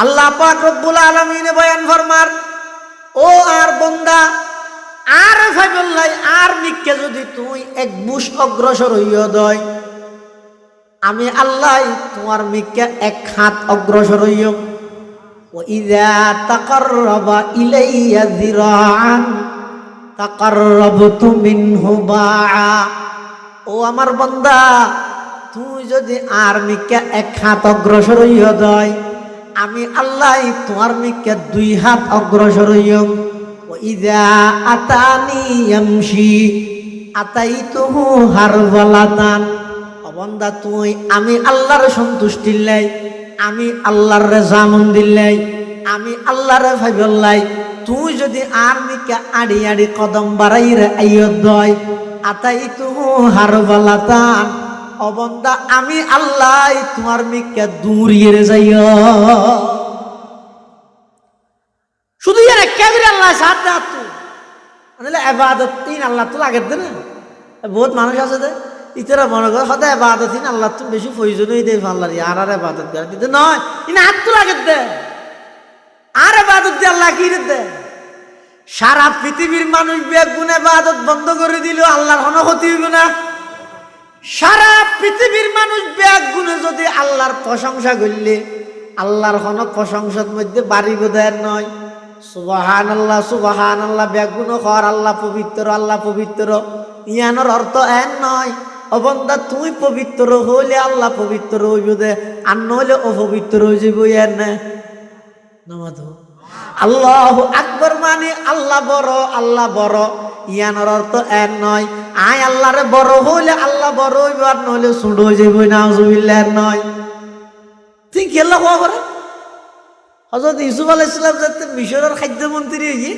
আল্লাহ পাক রব্বুল আলামিন বয়ান ফরমার, ও আর বান্দা আর ফাইবল্লাই আর নিকে যদি তুই এক বুশ অগ্রসর হইয়া দয়, আমি আল্লাহ তোমার মিকে এক হাত অগ্রসর হইও। ওয়াইযা তাকাররাবা ইলাইয়া যিরাআন তাকাররাবতু মিনহু বাআ। ও আমার বান্দা, তুই যদি আর মিকে এক হাত অগ্রসর হইয়া দয়, আমি আল্লাহ তোমার মিকে দুই হাত অগ্রসর হইও। ওয়াইযা আতানি ইয়ামশি আতাইতুহু হারওয়ালাতান। বান্দা তুই আমি আল্লাহর সন্তুষ্টির লাই, আমি আল্লাহর রেজামন্দির লাই, আমি আল্লাহর ভাইবল্লাই তুই যদি আর মিকে আড়ি আড়ি কদম বাড়াই রে আইয়দয় আতাইতুহু হারওয়ালাতান। অবন্দা আমি আল্লাহ তোমার মিকে দূরিয়ে যাইও। শুধু ইয়ার কেবরে আল্লাহ সাথ দাও তুই মানে ইবাদত তিন আল্লাহ তো লাগে দে না। বহুত মানুষ আছে দে ইতারা মনে করে সদায় ইবাদত তিন আল্লাহ তো বেশি প্রয়োজনই দেয় আল্লাহর আর ইবাদত করে কিন্তু নয়, ইনা হাত তো লাগে দে আর ইবাদত দিয়ে আল্লাহ কি দে। সারা পৃথিবীর মানুষ বেগুন ইবাদত বন্ধ করে দিল, আল্লাহর কোনো ক্ষতি হইব না। সারা পৃথিবীর মানুষ বেগুনে যদি আল্লাহর প্রশংসা করলে আল্লাহর কোনো প্রশংসার মধ্যে বাড়ি বোধের নয়। সুবহানাল্লাহ সুবহানাল্লাহ বেগুন কর আল্লাহ পবিত্র, আল্লাহ পবিত্র, ইয়ানোর অর্থ এন নয়। অবন্দা তুই পবিত্র হইলে আল্লাহ পবিত্র হইব দে, আর নইলে অপবিত্র হয়ে যাব। ইয়ার না নামাজ আল্লাহু আকবার মানে আল্লাহ বড়, আল্লাহ বড়, ইয়ানোর অর্থ এন নয় আয় আল্লাহরে বড় হইলে আল্লাহ বড় হইব, আর নইলে ছোট হয়ে যাব। নাউজুবিল্লাহ নয়। তুই খেলা হওয়া করে হযরত ইউসুফ আলাইহিস সালাম যাতে মিশরের খাদ্যমন্ত্রী হইয়ে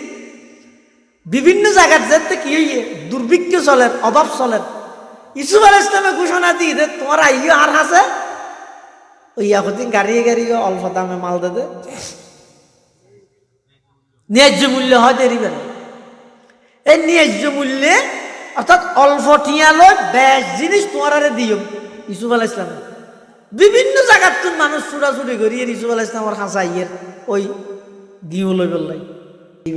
বিভিন্ন জায়গার যাতে কি হইয়ে দুর্ভিক্ষ চলেন, অভাব চলেন, ইউসুফ আলাইহিস সালামে ঘোষণা দিয়ে দে তোমার আইও আর আছে ওই ইয়াকুতিন গাড়িয়ে গাড়িয়ে অল্প দামে মাল দে, ন্যায্য মূল্য হয় দেরিবেন। এই ন্যায্য মূল্যে অর্থাৎ অল্প টিয়ালো বেশ জিনিস তোমার দিও। ইউসুফ আলাইহিস সালাম বিভিন্ন জায়গার তুন মানুষ ছুটাছুটি করিয়ে ইউসুফ আলাইহিস সালামের হাসা ইয়ের ওই গিয়ে লই বললাই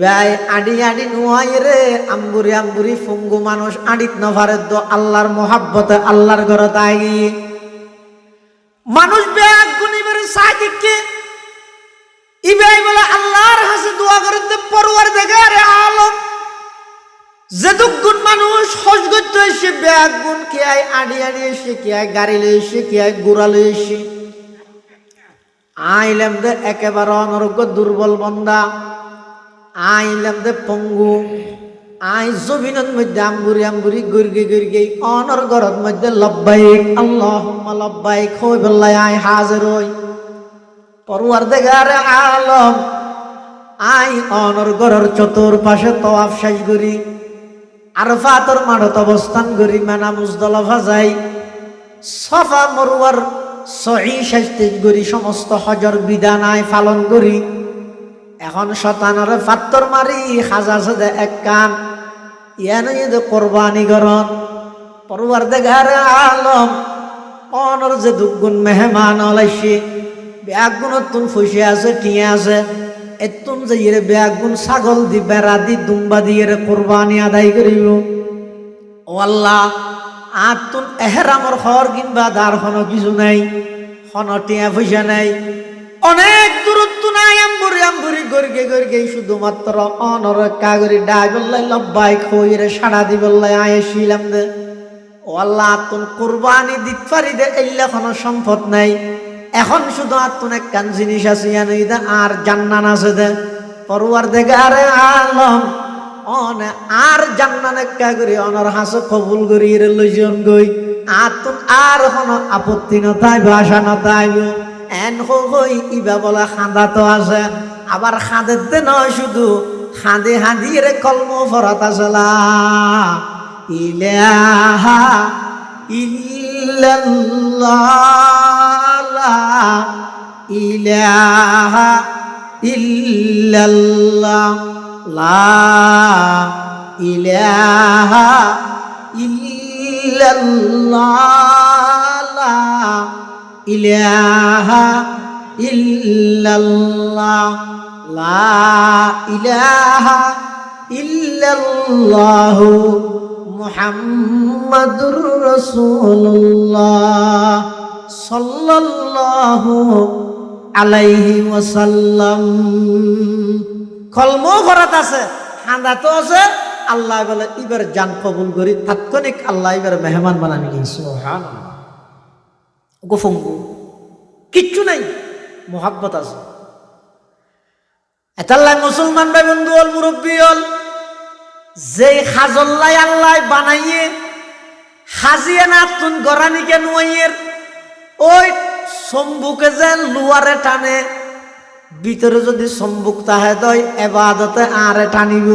ভাই আডি আডি নুয়াই রে আম্বুরি আম্বুরি ফুঙ্গু মানুষ আডিত নভারে তো আল্লাহর মোহাব্বতে আল্লাহর ঘরে তাই মানুষ ব্যাগ গুনিবের সাদিককে ইবাই বলে আল্লাহর হাসে দোয়া করে পরওয়ারদিগার আলম যেদুগুণ মানুষ হজ করতে এসে ব্যাগ গুণ কে আয় আড়ি আড়ি এসে কে আয় গাড়ি লই এসে কে আয় গোড়া লই এসে আইলাম দে একেবারে অনর্গ দুর্বল বন্দা, আইলাম দে পঙ্গু, আই জমিনের মধ্যে আম্বুরি আম্বুরি গর্গে গর্গে অনর ঘরের মধ্যে লব্বাইক আল্লাহুম্মা লব্বাইক হই বললাই আই হাজির হই। পরওয়ারদিগার আলম আই অনর ঘরের চতুর্পাশে তওয়াফ শেষ করি, আরফাতের মাঠত অবস্থান করি, মানা মুজদালিফা যাই, সাফা মারওয়ার সহি শেষ করি, সমস্ত হজর বিধান আই পালন করি। এখন শতানরে ফাত্তর মারি খাজা সাদে এক কান ইয়ান যে কোরবানি করন। পরওয়ারদিগার আলম অনর যে দুগুণ মেহমান আলাইছে ব্যাগুণ তুন ফুসে আছে টিয়া আছে এতুন যে ইরে ব্যাগুণ ছাগল দি বেড়া দি দুম্বা দিয়ে কোরবানি আদায় করিব। ও আল্লাহ আর তুন এহরামর খর কিংবা দার কোনো কিছু নাই, কোনো টিয়া পয়সা নাই, অনেক দূরত্ব নাই, আম্বুরি আম্বুরি গর্গে গর্গে শুধুমাত্র অনর কাগরি ডাই বললাই লব্বাইক হইরে সাড়া দি বললাই আয়েছিলাম দে। ও আল্লাহ তুন কোরবানি দিত পারি দে এলে কোনো সম্পদ নাই, এখন শুধু আত্মন এক কান জিনিস আছে ইয়ানি দে আর জান্নান আছে দে। পরওয়ারদিগার আলম অনে আর জান্নান একটা করি অনর হাসো কবুল করি রে লইজন গই আতুন আর কোনো আপত্তি নথাই ভাষা নথাইব এন হই ইবা বলা খাঁদা তো আছে, আবার খাঁদেতে নয় শুধু খাঁদে হাঁদিয়ে রে কলম ফরাত আসলা ইলাহা ইল্লাল্লাহ ইলাহা ইল্লাল্লাহ লা ইলাহা ইল্লাল্লাহ লা ইলাহা ইল্লাল্লাহ লা ইলাহা ইল্লাল্লাহ মুহাম্মাদুর রাসূলুল্লাহ সাল্লাল্লাহু আলাইহি ওয়াসাল্লাম। কলমও ফরাত আছে, হাঁদাতো আছে। আল্লাহ বলে এবার জান কবুল করি, তাৎক্ষণিক আল্লাহ এবার মেহমান বানানি গেছে। সুবহানাল্লাহ। গোফঙ্গু কিচ্ছু নাই, মোহাব্বত আছে। এতাল্লাহ মুসলমান ভাই বন্ধু হল, মুরব্বী হল, যে খাজল্লাই আল্লাহ বানাইয়ে হাজিয়ে না তুন গরানিকে নুয়াইয়ের ওই সম্বুকে যে লুয়ারে টানে, ভিতরে যদি সম্বুক তাহে দয় এবাদতে আরে টানিব।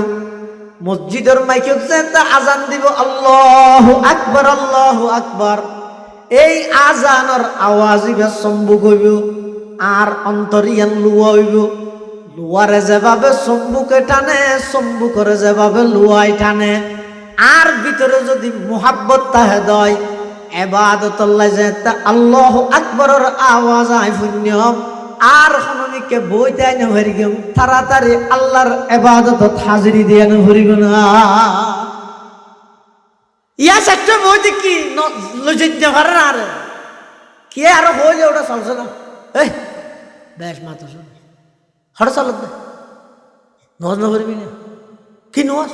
মসজিদের মাইকে আজান দিব আল্লাহু আকবার আল্লাহু আকবার, এই আজানের আওয়াজ ইবার সম্বুক হইব আর অন্তরিয়ান লুয়া হইব। লুয়ারে যেভাবে সম্বুকে টানে, সম্বুকরে যেভাবে লুয়াই টানে, আর ভিতরে যদি মুহাব্বত তাহে দয় এবাদতুল্লাহ যে আল্লাহু আকবরের আওয়াজ আই শূন্য আর হনমিকে বই দেয় না ভরি গেম তাড়াতাড়ি আল্লাহর এবাদত হাজিরি দিয়ে না ভরিব না। ইয়া একটা বই দেখি লজিত পারে না, আরে কে আরো হইলে ওটা চলছে না। এই বেশ মাতো শোন হঠাৎ চালত না, নজ না ভরবি না। কি নজ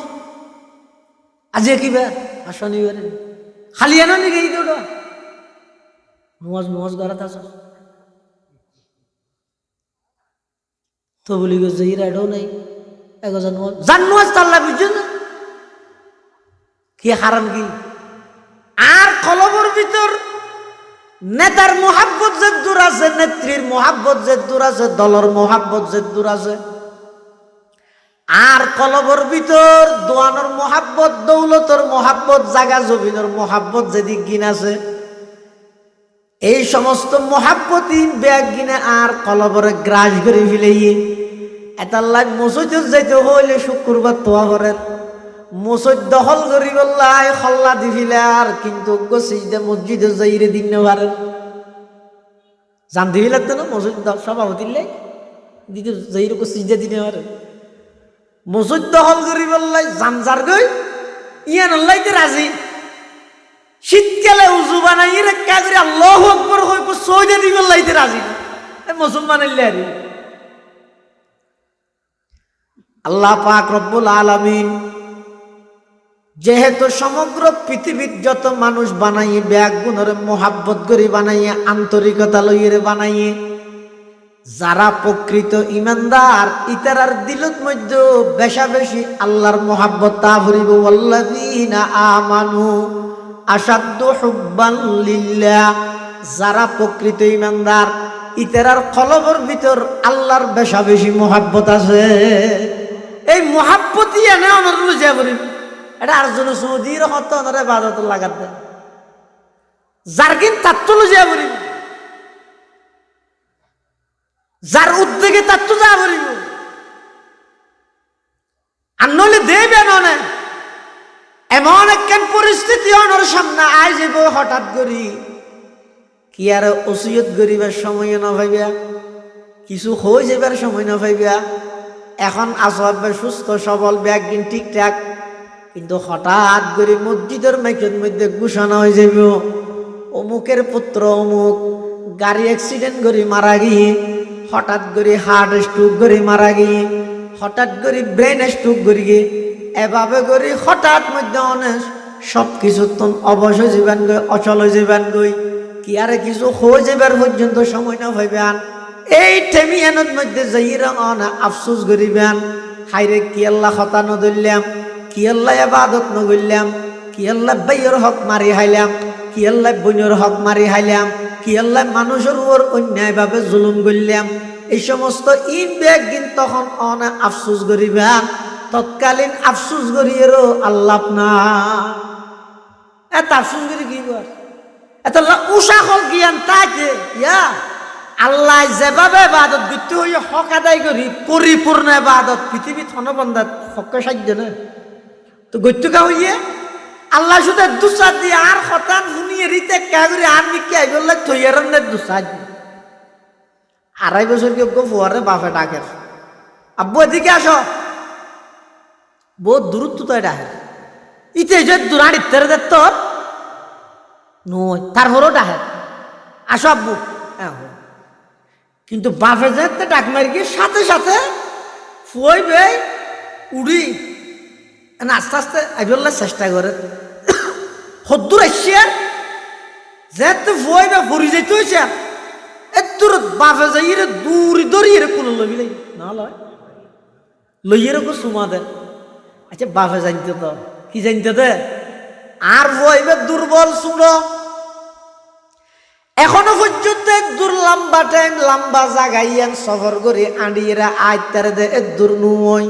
আজকে কি বার আর শনিবারে খালি এনো নাকি এই দুটো নজ নজ গড়াতে আস তো বলি গো যেই রাডও নাই একজন জান্নুয়াজ তাল্লা বুঝছো না কি হারাম কি। আর কলবর ভিতর নেতার মোহাব্বত যে দূর আছে, নেত্রীর মোহাব্বত যে দূর আছে, দলর মোহাব্বত যে দূর আছে। আর কলবর ভিতর দোয়ানোর মোহাব্বত, দৌলতর মোহাব্বত, জাগা জমিনের মোহাব্বত যেদিক গিন আছে, এই সমস্ত মোহাব্বতই ব্যাগ গিনে আর কলবরে গ্রাস করে ফেলেই এতাল্লাহ মসজিদ যাইতে হইলে শুক্রবার তোয়া করেন। মসজিদ দখল করি বললাই খল্লা দি ফেলে আর কিন্তু সিজদা মসজিদে যাইরে দিন না পারেন। জান দিবি লাগতো না মসজিদ সভাপতিলে দিতে যাইরে সিজদা দিনে পারেন। মসজিদ দখল করি বললাই জানজার গই ইয়ান আল্লাহতে রাজি। শীতকালে উজু বানাই রেখা করে আল্লাহু আকবার হইব সৌদে দিবে আল্লাহতে রাজি না মুসলমানের লেরি। আল্লাহ পাক রব্বুল আলামিন যেহেতু সমগ্র পৃথিবীর যত মানুষ বানাইয়ে ব্যাগ গুণরে মোহাব্বত করে বানাইয়ে আন্তরিকতা লইয়ে বানাইয়ে, যারা প্রকৃত ইমানদার ইতারার দিলত মধ্যে বেশা বেশি আল্লাহর মোহাব্বত তা ভরিব। ওয়াল্লাযীনা আমানু আশাদ্দু হুব্বান লিল্লাহ, যারা প্রকৃত ইমানদার ইতারার কলবের ভিতর আল্লাহর বেশা বেশি মোহাব্বত আছে। এই মোহাব্বতই এনে অনরুল যা ভরিব। এটা আর জন সৌদির হত ওনারে বাদত লাগাতে যার কিন তার তো যা ভরিব, যার উদ্যোগে তার তো যা ভরিব। আর নইলে দেবে ননে এমন একখান পরিস্থিতি অনর সামনে আই যাব হঠাৎ করি কি আর ওসিয়ত গরিবের সময় না ভাইবা, কিছু হয়ে যাবার সময় না ভাইবা। এখন আসবে সুস্থ সবল ব্যাগ দিন ঠিকঠাক, কিন্তু হঠাৎ করে মসজিদের মাইকের মধ্যে ঘোষণা হয়ে যাব অমুকের পুত্র অমুক গাড়ি অ্যাক্সিডেন্ট করে মারা গিয়ে, হঠাৎ করে হার্ট স্ট্রোক করে মারা গিয়ে, হঠাৎ করে ব্রেন স্ট্রোক করে গিয়ে, এভাবে করে হঠাৎ মধ্যে অনেক সব কিছু তখন অবশ্য যাবেন গই, অচল হয়ে যাবেন গই, কি আর কিছু হয়ে যাবার পর্যন্ত সময় না ভাইবেন। এই টেমিয়ানোর মধ্যে যাইরা অনা আফসোস করিবেন, হাইরে কি আল্লাহ হতা নদরলাম, কি আল্লাহ ইবাদত নগরলাম, কি আল্লাহ বাইয়ের হক মারি হাইলাম, কি আল্লাহ বইনের হক মারি হাইলাম, কি আল্লাহ মানুষের উপর অন্যায়ভাবে জুলুম করলাম। এই সমস্ত ইন ব্যাগ দিন তখন অনা আফসোস করিবেন। তৎকালীন আফসোস করিয়েরও আল্লাহ না এত আফসোস করি কি কর এত উষা হল জ্ঞান তাকে ইয়া আল্লাহ যেভাবে ইবাদত করতে হইয়া হক আদায় করি পরিপূর্ণ ইবাদত পৃথিবীত হনবন্দাত হককে সাধ্য না তো গত্যকা হইয়ে আল্লাহ শুধু দুসা দিয়ে আর হতান শুনিয়ে রিতে কে করে আর নিকে আইবল্লা থইয়ার দুসা দিয়ে 2.5 বছর কেউ ফুয়ারে বাপে ডাকের, আব্বু এদিকে আসো, বহুত দূরত্ব তো এটা ইতে যে দূরান ইত্যার তোর নয়, তারপরেও ডাকে আসো আব্বু। কিন্তু বাপে যেতে ডাক মারি গিয়ে সাথে সাথে ফুয়াই বে উড়ি আস্তে আস্তে আইবল্লা চেষ্টা করে হদ্দুর আসছে যেতে ফুয়াই বে ফুরি যেতে হয়েছে এর বাপে যাই রে দূরি দড়ি রে কোনো লবি লাই না লয় লইয়ে রেখো সুমা দেন। আচ্ছা বাপে জানতে তো কি জানতে দে আর ফুয়াইবে দুর্বল শুনো এখনো পর্যন্ত দূর লম্বা টাইম লম্বা জাগাইয়ান সফর করে আঁড়িয়েরা আইতারে দে দূর নুই,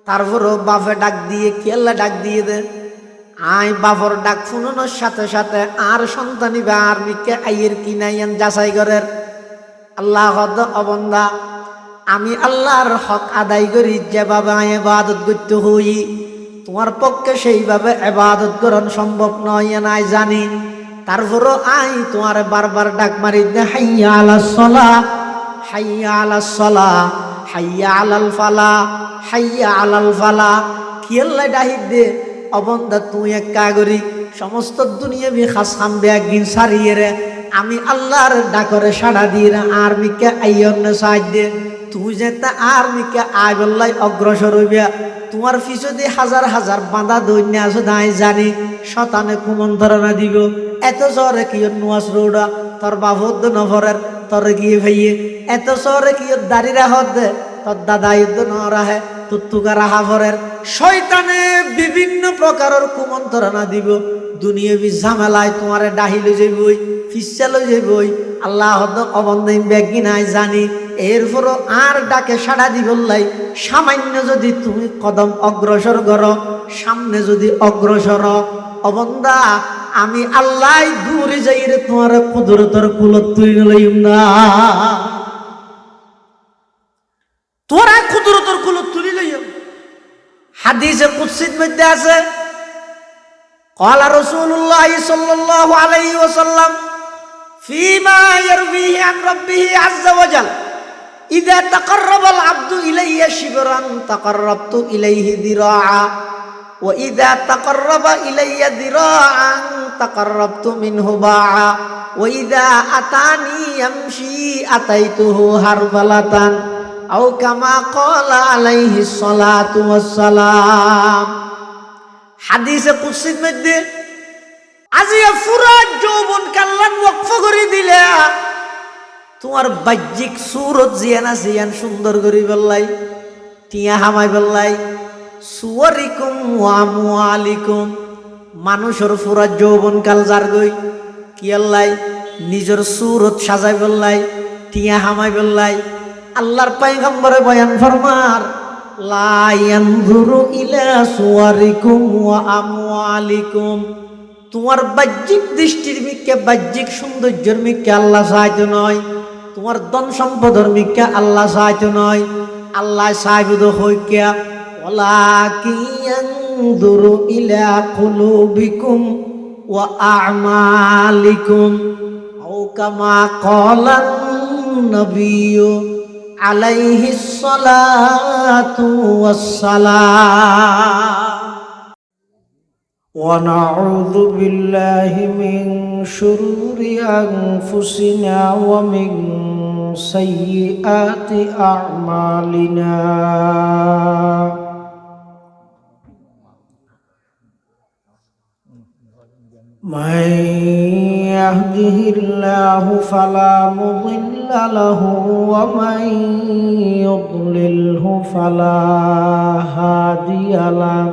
তারপরও বাপে ডাক দিয়ে কেল্লা ডাক দিয়ে দে আই বাপর ডাক শুনানোর সাথে সাথে আর সন্তানি বা আর মিকে আইয়ের কি নাইয়ান যাচাই করের আল্লাহ অবন্দা আমি আল্লাহর হক আদায় করি যেভাবে আমি ইবাদত করতে হই তোমার পক্ষে সেইভাবে ইবাদত করা সম্ভব নয় নাই জানি, তারপরও আই তোমার বারবার ডাক মারি দে হাইয়া আলাস সালাহ হাইয়া আলাস সালাহ হাইয়া আলাল ফালাহ হাইয়া আলাল ফালাহ কিয়াল্লা ডাহিদ দে অবন্দা তুই এক কাগরি সমস্ত দুনিয়া বি খাসাম বেগিন সারিয়ে রে আমি আল্লাহর ডাকরে সাড়া দিয়ে আর মিকে আইয়ন সাহায্য দে তুই যেতে আর মিকে আই বললাই অগ্রসর হইবে তোমার পিছু দিয়ে হাজার হাজার বাঁধা দৈন্য আছে দাই জানি শতানে কুমন্ত্রণা দিব এত শহরে কি নুয়াস রৌড়া তোর বাবদ নভরের তোর গিয়ে ভাইয়ে এত শহরে কি দাড়ি রাহত দে তোর দাদা ইদ্দ ন রাহে তুত্তুকা রাহা ভরের শয়তানে বিভিন্ন প্রকারের কুমন্ত্রণা দিব দুনিয়াবি ঝামেলায় তোমারে ডাহিলে যাইবই ফিসালো যাইবই আল্লাহ অবন্দাইন ব্যাগি নাই জানি এরপরও আর ডাকে সাড়া দিবল্লাই সামান্য যদি তুমি কদম অগ্রসর করো সামনে যদি অগ্রসর অবন্দা আমি আল্লাহ দূরে যাই রে তোমার কুদরতর কুলত তুলে লইম না তোরা কুদরতর কুলত তুলি লইম। হাদিসে কুদসির মধ্যে আছে قال رسول الله صلى الله عليه وسلم فيما يرويه عن ربه عز وجل إذا تقرب العبد إلي شبرا تقربت إليه ذراعا وإذا تقرب إلي ذراعا تقربت منه باعا وإذا أتاني يمشي أتيته هرولة أو كما قال عليه الصلاة والسلام। হাদিসে কুদসির মধ্যে আজিয়া ফুরাত যৌবন কাল্লান ওয়াকফ করে দিলে তোমার বাহ্যিক সুরত জিয়ানা জিয়ান সুন্দর করে বললাই টিয়া হামাই বললাই সুয়ারিকুম ওয়া আমওয়ালিকুম মানুষের ফুরাত যৌবন কাল যার গই কি আল্লাই নিজের সুরত সাজাই বললাই টিয়া হামাই বললাই আল্লাহর পয়গম্বরে বয়ান ফরমার লা ইয়ানজুরু ইলা সুওয়ারিকুম ওয়া আমওয়ালিকুম তোমার বাহ্যিক দৃষ্টির মিকে বাহ্যিক সৌন্দর্যের মিকে আল্লাহ সাহায্য নয়, তোমার ধন সম্পদের মিকে আল্লাহ সাহায্য নয়, আল্লাহ সাহায্য হইকা ওয়ালাকিন ইয়ানজুরু ইলা কুলুবিকুম ওয়া আমালিকুম আও কামা ক্বালান নবিয়্যু আলাইহি সালাতু ওয়াসসালাম। ونعوذ بالله من شرور أنفسنا ومن سيئات أعمالنا من يهده الله فلا مضل له ومن يضلله فلا هادي له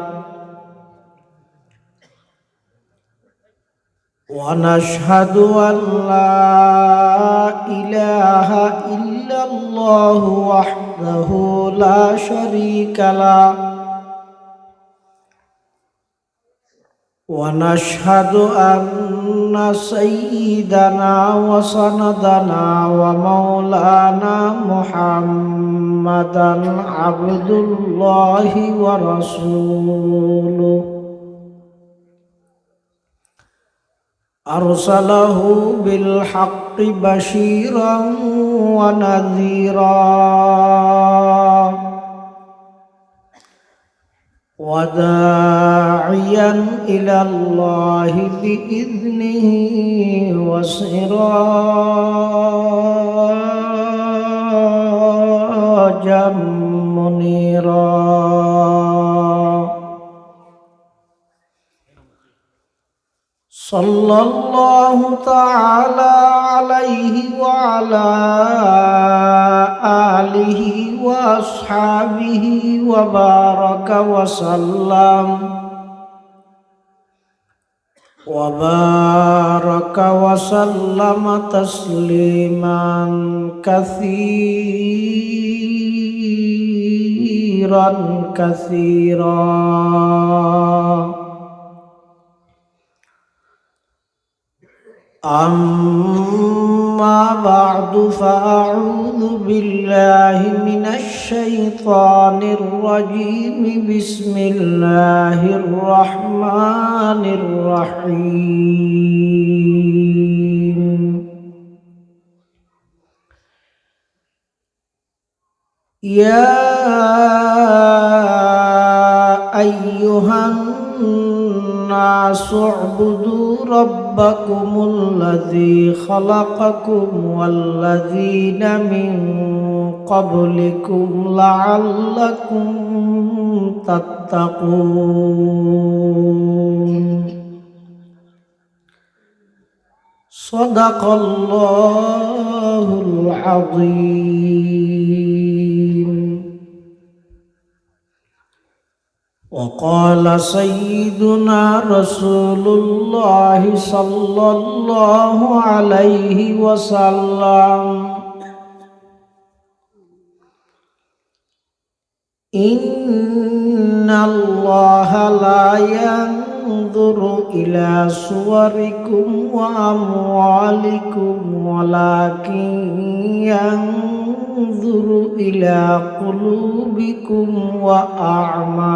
ونشهد أن لا إله إلا الله وحده لا شريك له ونشهد أن سيدنا وسندنا ومولانا محمدا عبد الله ورسوله أرسله بالحق بشيرا ونذيرا وداعيا إلى الله بإذنه وسراجا منيرا صلى الله تعالى عليه وعلى آله وأصحابه وبارك وسلم تسليما كثيرا كثيرا. أما بعد فأعوذ بالله من الشيطان الرجيم بسم الله الرحمن الرحيم. يا أيها الناس اعبدوا ربكم الذي خلقكم والذين من قبلكم لعلكم تتقون. صدق الله العظيم. وقال سيدنا رسول الله صلى الله عليه وسلم: إن الله لا ينظر إلى صوركم وأموالكم ولكن ينظر إلى قلوبكم وأعمالكم.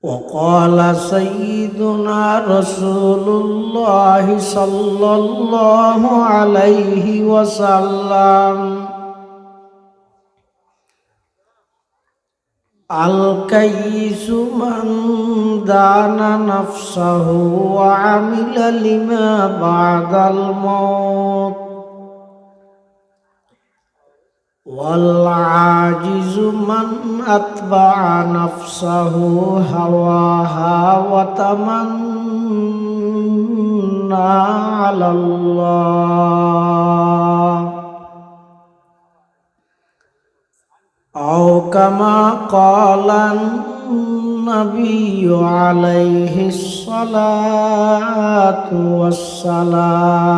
وقال سيدنا رسول الله صلى الله عليه وسلم: الكيس من دان نفسه وعمل لما بعد الموت، والعاجز من أتبع نفسه هواها وتمنى على الله، أو كما قال النبي عليه الصلاة والسلام: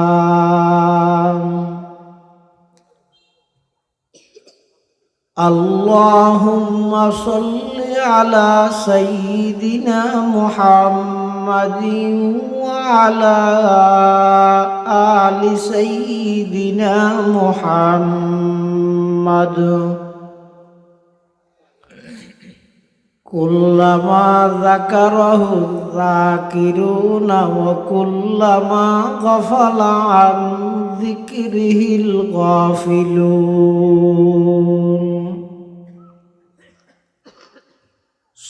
اللهم صل على سيدنا محمد وعلى آل سيدنا محمد كلما ذكره الذاكرون وكلما غفل عن ذكره الغافلون.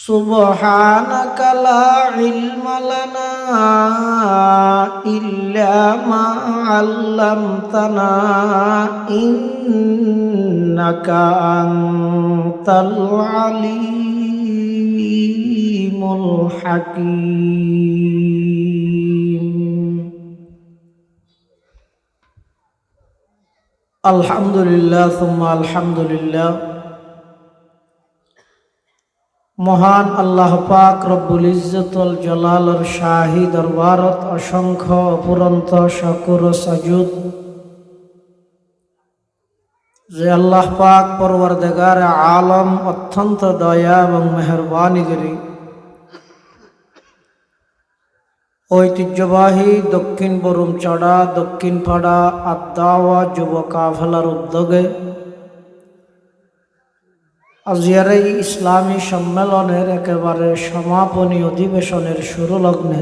سبحانك لا علم لنا إلا ما علمتنا إنك أنت العليم الحكيم. الحمد لله ثم الحمد لله। মহান আল্লাহ পাক রব্বুল ইজ্জতুল জালালের শাহী দরবারত অসংখ্য অপুরন্ত শুকর ও সাজুদ যে আল্লাহ পাক পরওয়ারদিগার আলম অত্যন্ত দয়া এবং মেহেরবানি করে ঐতিহ্যবাহী দক্ষিণ বরুমচড়া দক্ষিণ পাড়া আদ-দাওয়া যুব কাফেলার উদ্যোগে আজিয়ার এই ইসলামী সম্মেলনের একেবারে সমাপনী অধিবেশনের শুরু লগ্নে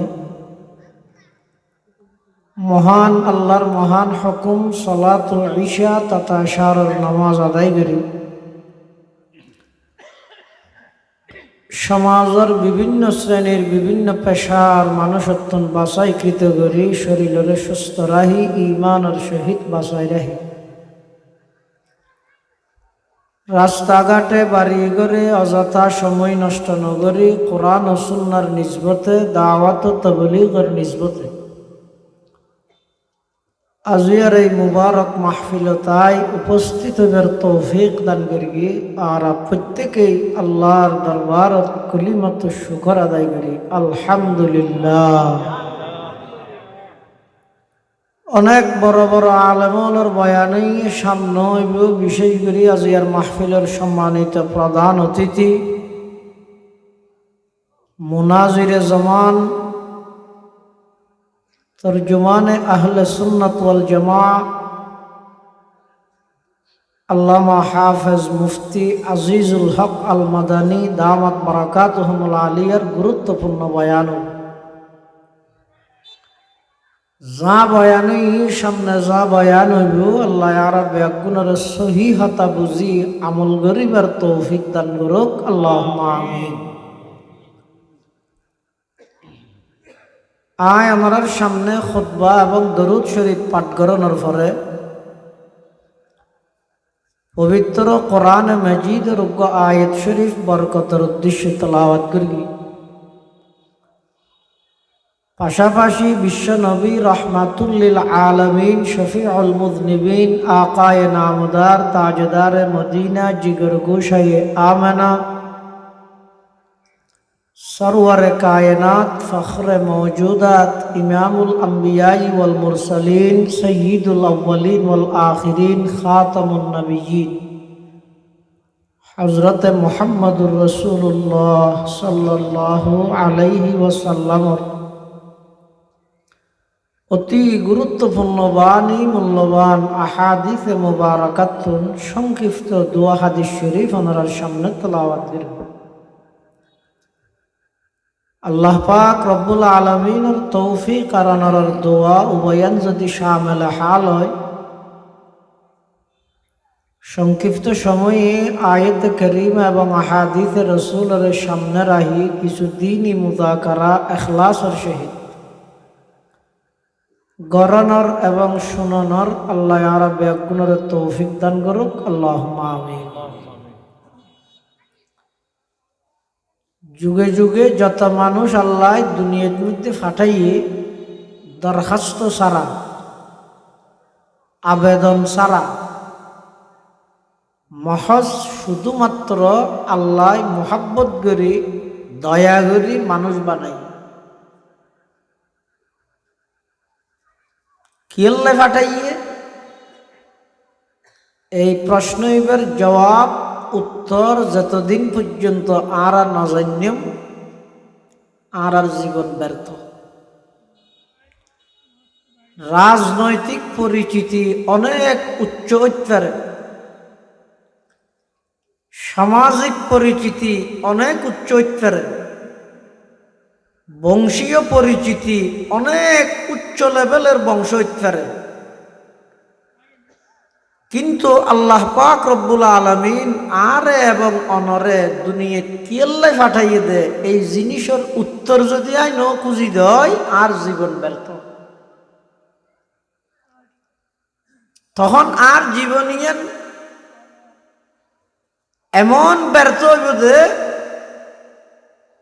মহান আল্লাহর মহান হুকুম সালাতুল ইশা তথা ইশারের নামাজ আদায় করি সমাজের বিভিন্ন শ্রেণীর বিভিন্ন পেশার মানুষত্বন বাছাইকৃত করি শরীরের সুস্থ রাহি ইমানের সহিত বাছাই রাহি রাস্তাঘাটে বাড়ি করে অযথা সময় নষ্ট নগরী কোরআন ও সুন্নাহর নিসবতে দাওয়াত ও তাবলীগের নিসবতে আজিয়ার এই মুবারক মাহফিলতায় উপস্থিত হবার তৌফিক দান করি আর প্রত্যেকেই আল্লাহর দরবারত কলিমাত শুকর আদায় করি আলহামদুলিল্লাহ। অনেক বড় বড় আলেমর বয়ানেই সামনে হইব বিশেষ করে আজিয়ার মাহফিলের সম্মানিত প্রধান অতিথি মুনাজিরে জামান তরজুমানে আহলে সুন্নাত ওয়াল জামাআহ আল্লামা হাফেজ মুফতি আজিজুল হক আল মাদানী দামাত বারাকাতুহুমুল আলিয়ার গুরুত্বপূর্ণ বয়ান যা বয়ানই সামনে যা বয়ান হইব আল্লাহ আরা ব্যাগুণের সহিহতা বুঝি আমল গরিবার তৌফিক দান করুক আল্লাহুম্মা আমিন। আয় আমার সামনে খুতবা এবং দরুদ শরীফ পাঠ করানোর পরে পবিত্র কোরআন মাজিদ রুগ আয়াত শরীফ বরকতের উদ্দেশ্যে তেলাওয়াত করি পাশাপাশি বিশ্ব নবী রহমাতুল লিল আলামিন শফিউল মুযনিবিন আকায়ে নামদার তাজদার মদিনা জিগর গোশায়ে আমেনা सरवर कायनात फ़ख्र मौजूदात इमामुल अंबियाई वल मुरसलीन सय्यिदुल अव्वलीन वल आखिरीन ख़ातमुन नबिय्यीन हज़रत मुहम्मदुर रसूलुल्लाह सल्लल्लाहु अलैहि वसल्लम অতি গুরুত্বপূর্ণ বাণী মূল্যবান আহাদিস মুবারাকাতুন সংক্ষিপ্ত দোয়া হাদিস শরীফ আমার সামনে তেলাওয়াত করব। আল্লাহ পাক রব্বুল আলামিনের তৌফিক আর আনার দোয়া উভয়ান যদি শামিল হাল হয় সংক্ষিপ্ত সময়ে আয়াত কারীমা এবং আহাদিস রাসূলের সামনে রাহি কিছু দ্বীনি মুযাকারা ইখলাসের সহিত গরানোর এবং শুনানোর আল্লাহ আর ব্যাগুণের তৌফিক দান করুক আল্লাহুম্মা আমিন। যুগে যুগে যত মানুষ আল্লাহ দুনিয়ার মধ্যে ফাটাইয়ে দরখাস্ত ছাড়া আবেদন ছাড়া মহজ শুধুমাত্র আল্লাহ মোহাব্বত করে দয়া করে মানুষ বানাই কিল্লে ফাটাইয়ে এই প্রশ্ন এবার জবাব উত্তর যতদিন পর্যন্ত আর না জানিম আর জীবন ব্যর্থ। রাজনৈতিক পরিচিতি অনেক উচ্চ স্তরে, সামাজিক পরিচিতি অনেক উচ্চ স্তরে, বংশীয় পরিচিতি অনেক উচ্চ লেভেলের বংশ স্তরে, কিন্তু আল্লাহ পাক রব্বুল আলামিন আরে এবং অনরে দুনিয়া কিল্লে ফাটাইয়ে দে এই জিনিসের উত্তর যদি আই ন খুঁজি দেয় আর জীবন ব্যর্থ। তখন আর জীবনিয়ান এমন ব্যর্থ হইব যে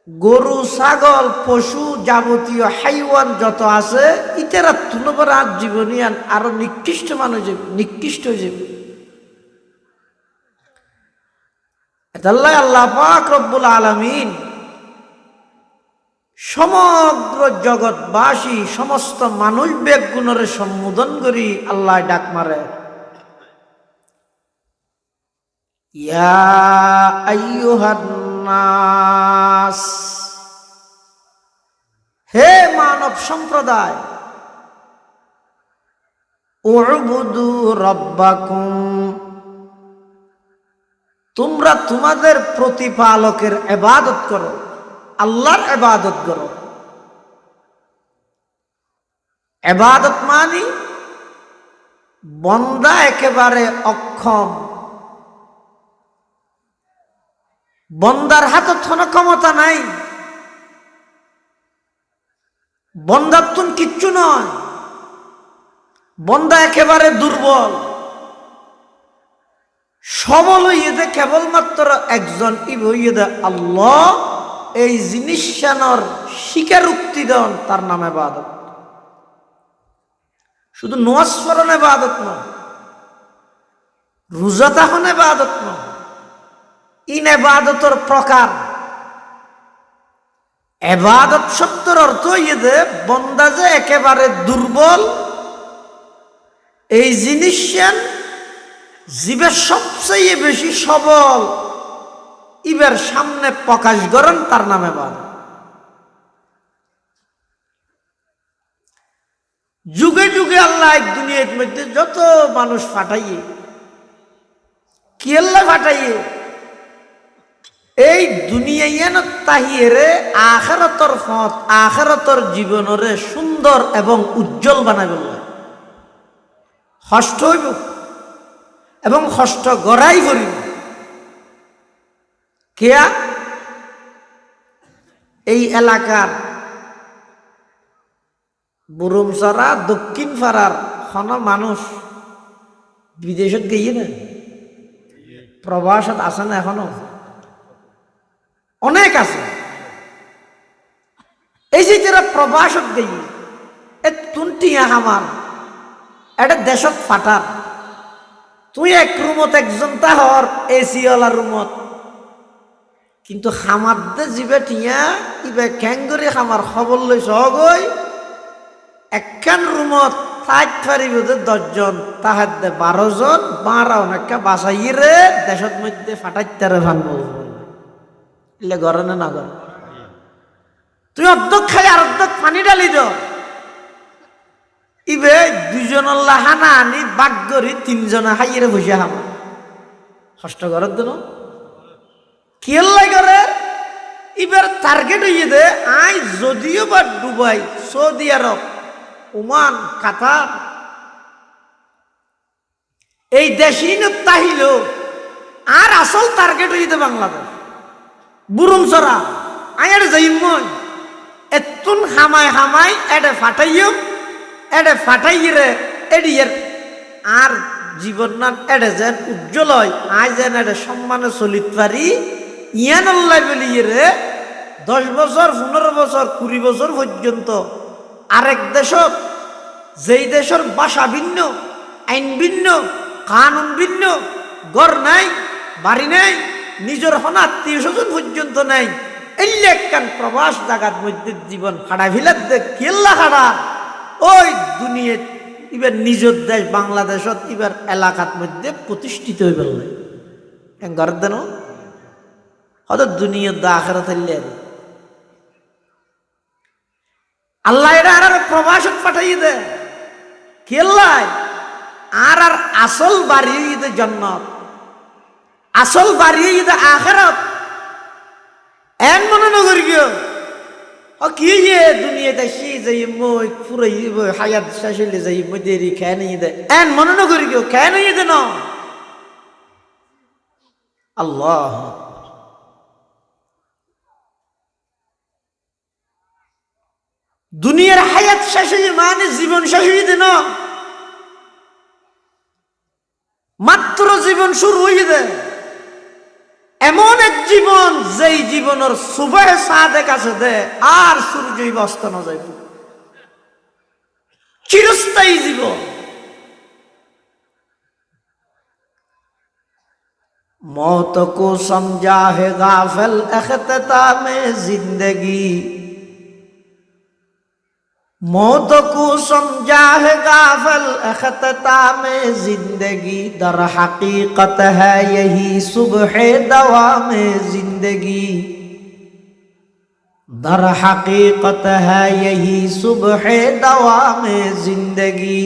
গরু ছাগল পশু যাবতীয় হাইওয়ান যত আছে ইতেরা তুলবার আর জীবনিয়ান আরো নিকৃষ্ট মানুষ নিকৃষ্ট হয়ে যাবে। এতাল্লাহ আল্লাহ পাক রব্বুল আলামিন সমগ্র জগৎবাসী সমস্ত মানুষ বেগুণরে সম্বোধন করি আল্লাহ ডাক মারে, ইয়া আইয়ুহান নাস, হে মানব সম্প্রদায়, উবুদু রাব্বাকুম, তোমরা তোমাদের প্রতিপালকের ইবাদত করো, আল্লাহর ইবাদত করো। ইবাদত মানে বন্দা একেবারে অক্ষম, বন্দার হাতে কোনো ক্ষমতা নাই, বন্দার তুন কিচ্ছু নয়, বন্দা একেবারে দুর্বল। সবল হইয়ে কেবলমাত্র একজন ইবইদে আল্লাহ। এই জিনিস স্বীকারোক্তি দেন তার নাম ইবাদত। শুধু নামাজ পড়ান ইবাদত নয়, রোজা থাকুন ইবাদত নয়। ইন ইবাদতের প্রকার। ইবাদত শব্দের অর্থ ইয়ে বন্দা যে একেবারে দুর্বল, এই জিনিস জীবের সবচেয়ে বেশি সবল ইবের সামনে প্রকাশ করেন তার নাম ইবাদত। যুগে যুগে আল্লাহ এক দুনিয়ার মধ্যে যত মানুষ ফাটাইয়ে, কি আল্লাহ ফাটাইয়ে এই দুনিয়ায় তাহিরে আখিরাতের পথ, আখিরাতের জীবনরে সুন্দর এবং উজ্জ্বল বানাবে। কষ্ট হইব এবং কষ্ট গড়াই করিব। কেয়া এই এলাকার বুরুমসরা দক্ষিণ পাড়ার খন মানুষ বিদেশত গিয়ে না, প্রবাসত আছে না, এখনো অনেক আছে। এই যে যারা প্রবাসত গিয়ে তুনটিয়া হামার এটা দেশত ফাটার, তুই এক রুমত একজন তাহর এসিওয়ালা রুমত, কিন্তু খামার দে জিবে টিয়া ইবে ক্যাঙ্গরি খামার খবর লই সহগই একখান রুমত থাক পারিব 10 জন, তাহার দে 12 জন, 12 অনেকটা বাসাইরে দেশত মধ্যে ফাটাইতারে ভাঙব। ইলে গরে না গরে? তুই অর্ধক খাই আর অর্ধক পানি ডালি দ, ইবে 2 জনের লাহানা আনি বাগ করি 3 জনে হাইরে বসে হামা কষ্ট করার জন্য কি করে। এবার টার্গেট হইয়ে দে আই যদিও বা দুবাই, সৌদি আরব, ওমান, কাতার এই দেশই তাহিল, আর আসল টার্গেট হইয়ে দে বাংলাদেশ বুরুমসরা। আয়ার যাইমই এতুন হামাই হামাই এডে ফাটাইও, এডে ফাটাইরে এডিয়ের আর জীবন না এডে যেন উজ্জ্বল হয়, আই যেন এডে সম্মানে চলিত পারি। ইয়ান আল্লাহ বলিয়ে রে 10 বছর, 15 বছর, 20 বছর পর্যন্ত আরেক দেশত, যেই দেশের ভাষা ভিন্ন, আইন ভিন্ন, কানুন ভিন্ন, ঘর নাই, বাড়ি নাই, নিজের হন আত্মীয় স্বজন পর্যন্ত নাই, এলে একখান প্রবাস জাগার মধ্যে জীবন খাড়া ভিলার দেখ কেল্লা খাড়া। ওই দুনিয়া এবার নিজের দেশ বাংলাদেশত এবার এলাকার মধ্যে প্রতিষ্ঠিত হয়ে গেল ঘর দেন হয়তো দুনিয়ার দা আখেরাত হইলে আল্লাহ এটা আর প্রবাসত পাঠাইয়ে দে কেল্লাই আর আর আসল বাড়িয়ে দে জন্নত, আসল বাড়িয়ে দে আখেরাত। এন মনে নগরি গিয়ে কি যে দুনিয়া দেখি যাই মই ফুরাই হায়াত শেষে যাই মই দেরি খেয়ে নিয়ে দে, এন মনে নগরি গিয়ে খেয়ে নিয়ে দে ন আল্লাহ। দুনিয়ার হায়াত শেষ হয়ে মানে জীবন শেষ হয়ে দে না, মাত্র জীবন শুরু হয়ে দে। এমন এক জীবন যেই জীবনের সুবাহ সাদে কাছে দে আর সূর্যই অস্ত না যাইব, চিরস্থায়ী জীবন। मौत को समझा है गाफिल इख्तितामे जिंदगी, मौत को समझा है गाफिल इख्तितामे जिंदगी, दर हकीकत है यही सुबह दवामे जिंदगी, दर हकीकत है यही सुबह दवामे जिंदगी।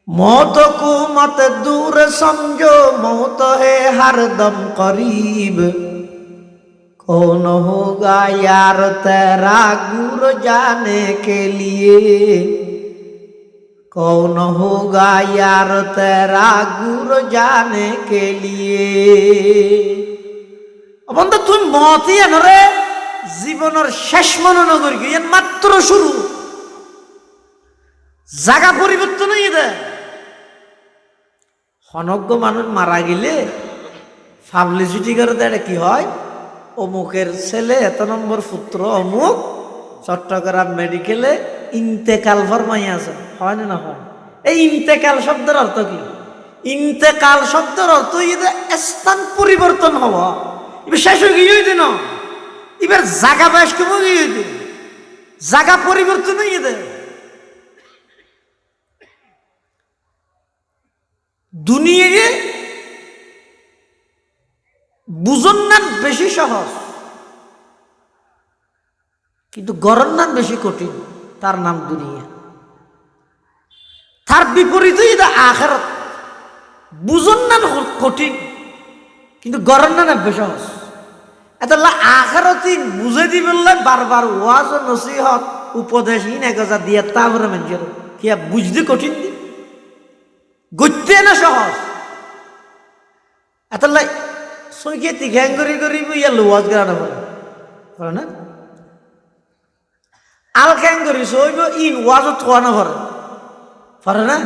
मौत को मत दूर समझो, मौत है हरदम करीब। कौन होगा यार तेरा गुर जाने के लिए, कौन होगा यार तेरा गुर जाने के लिए। बंधु तुम मौतই আনরে জীবনের শেষ মনে করি এর মাত্র শুরু, জায়গা পরিবর্তন হয়ে যায়। অনজ্ঞ মানুষ মারা গেলে পাবলিসিটি করে দেয় কি হয়, অমুকের ছেলে এত নম্বর পুত্র অমুক চট্টগ্রাম মেডিকেলে ইন্তেকাল ফরমাই আছে, হয় না হয়? এই ইন্তেকাল শব্দের অর্থ কি? ইন্তেকাল শব্দের অর্থ স্থান পরিবর্তন হওয়া। এবার শেষ হয়ে গিয়ে দিন, এবার জায়গা বয়স কমে গিয়ে দিন, জায়গা পরিবর্তন হয়ে দেয়। দুনিয়ায় বুঝন নান বেশি সহজ, কিন্তু গরম নান বেশি কঠিন। তার নাম দুনিয়া। তার বিপরীতে আখিরাত। বুঝন নান কঠিন, কিন্তু গরম নান বেশি সহজ। এটা আখিরাতই বুঝে দিবেন বারবার ওয়াজ ও নসিহত উপদেশহীন একজা দিয়ে তারপরে মানুষের কি বুঝতে কঠিন দি গত্যে না সহজ। এটা সৈকে তিঘ্যাং করি করি ইয়া লোয়াজ গানা করে না, আল খ্যাং করি সইব ইন ওয়াজত খোয়ানো পারে না।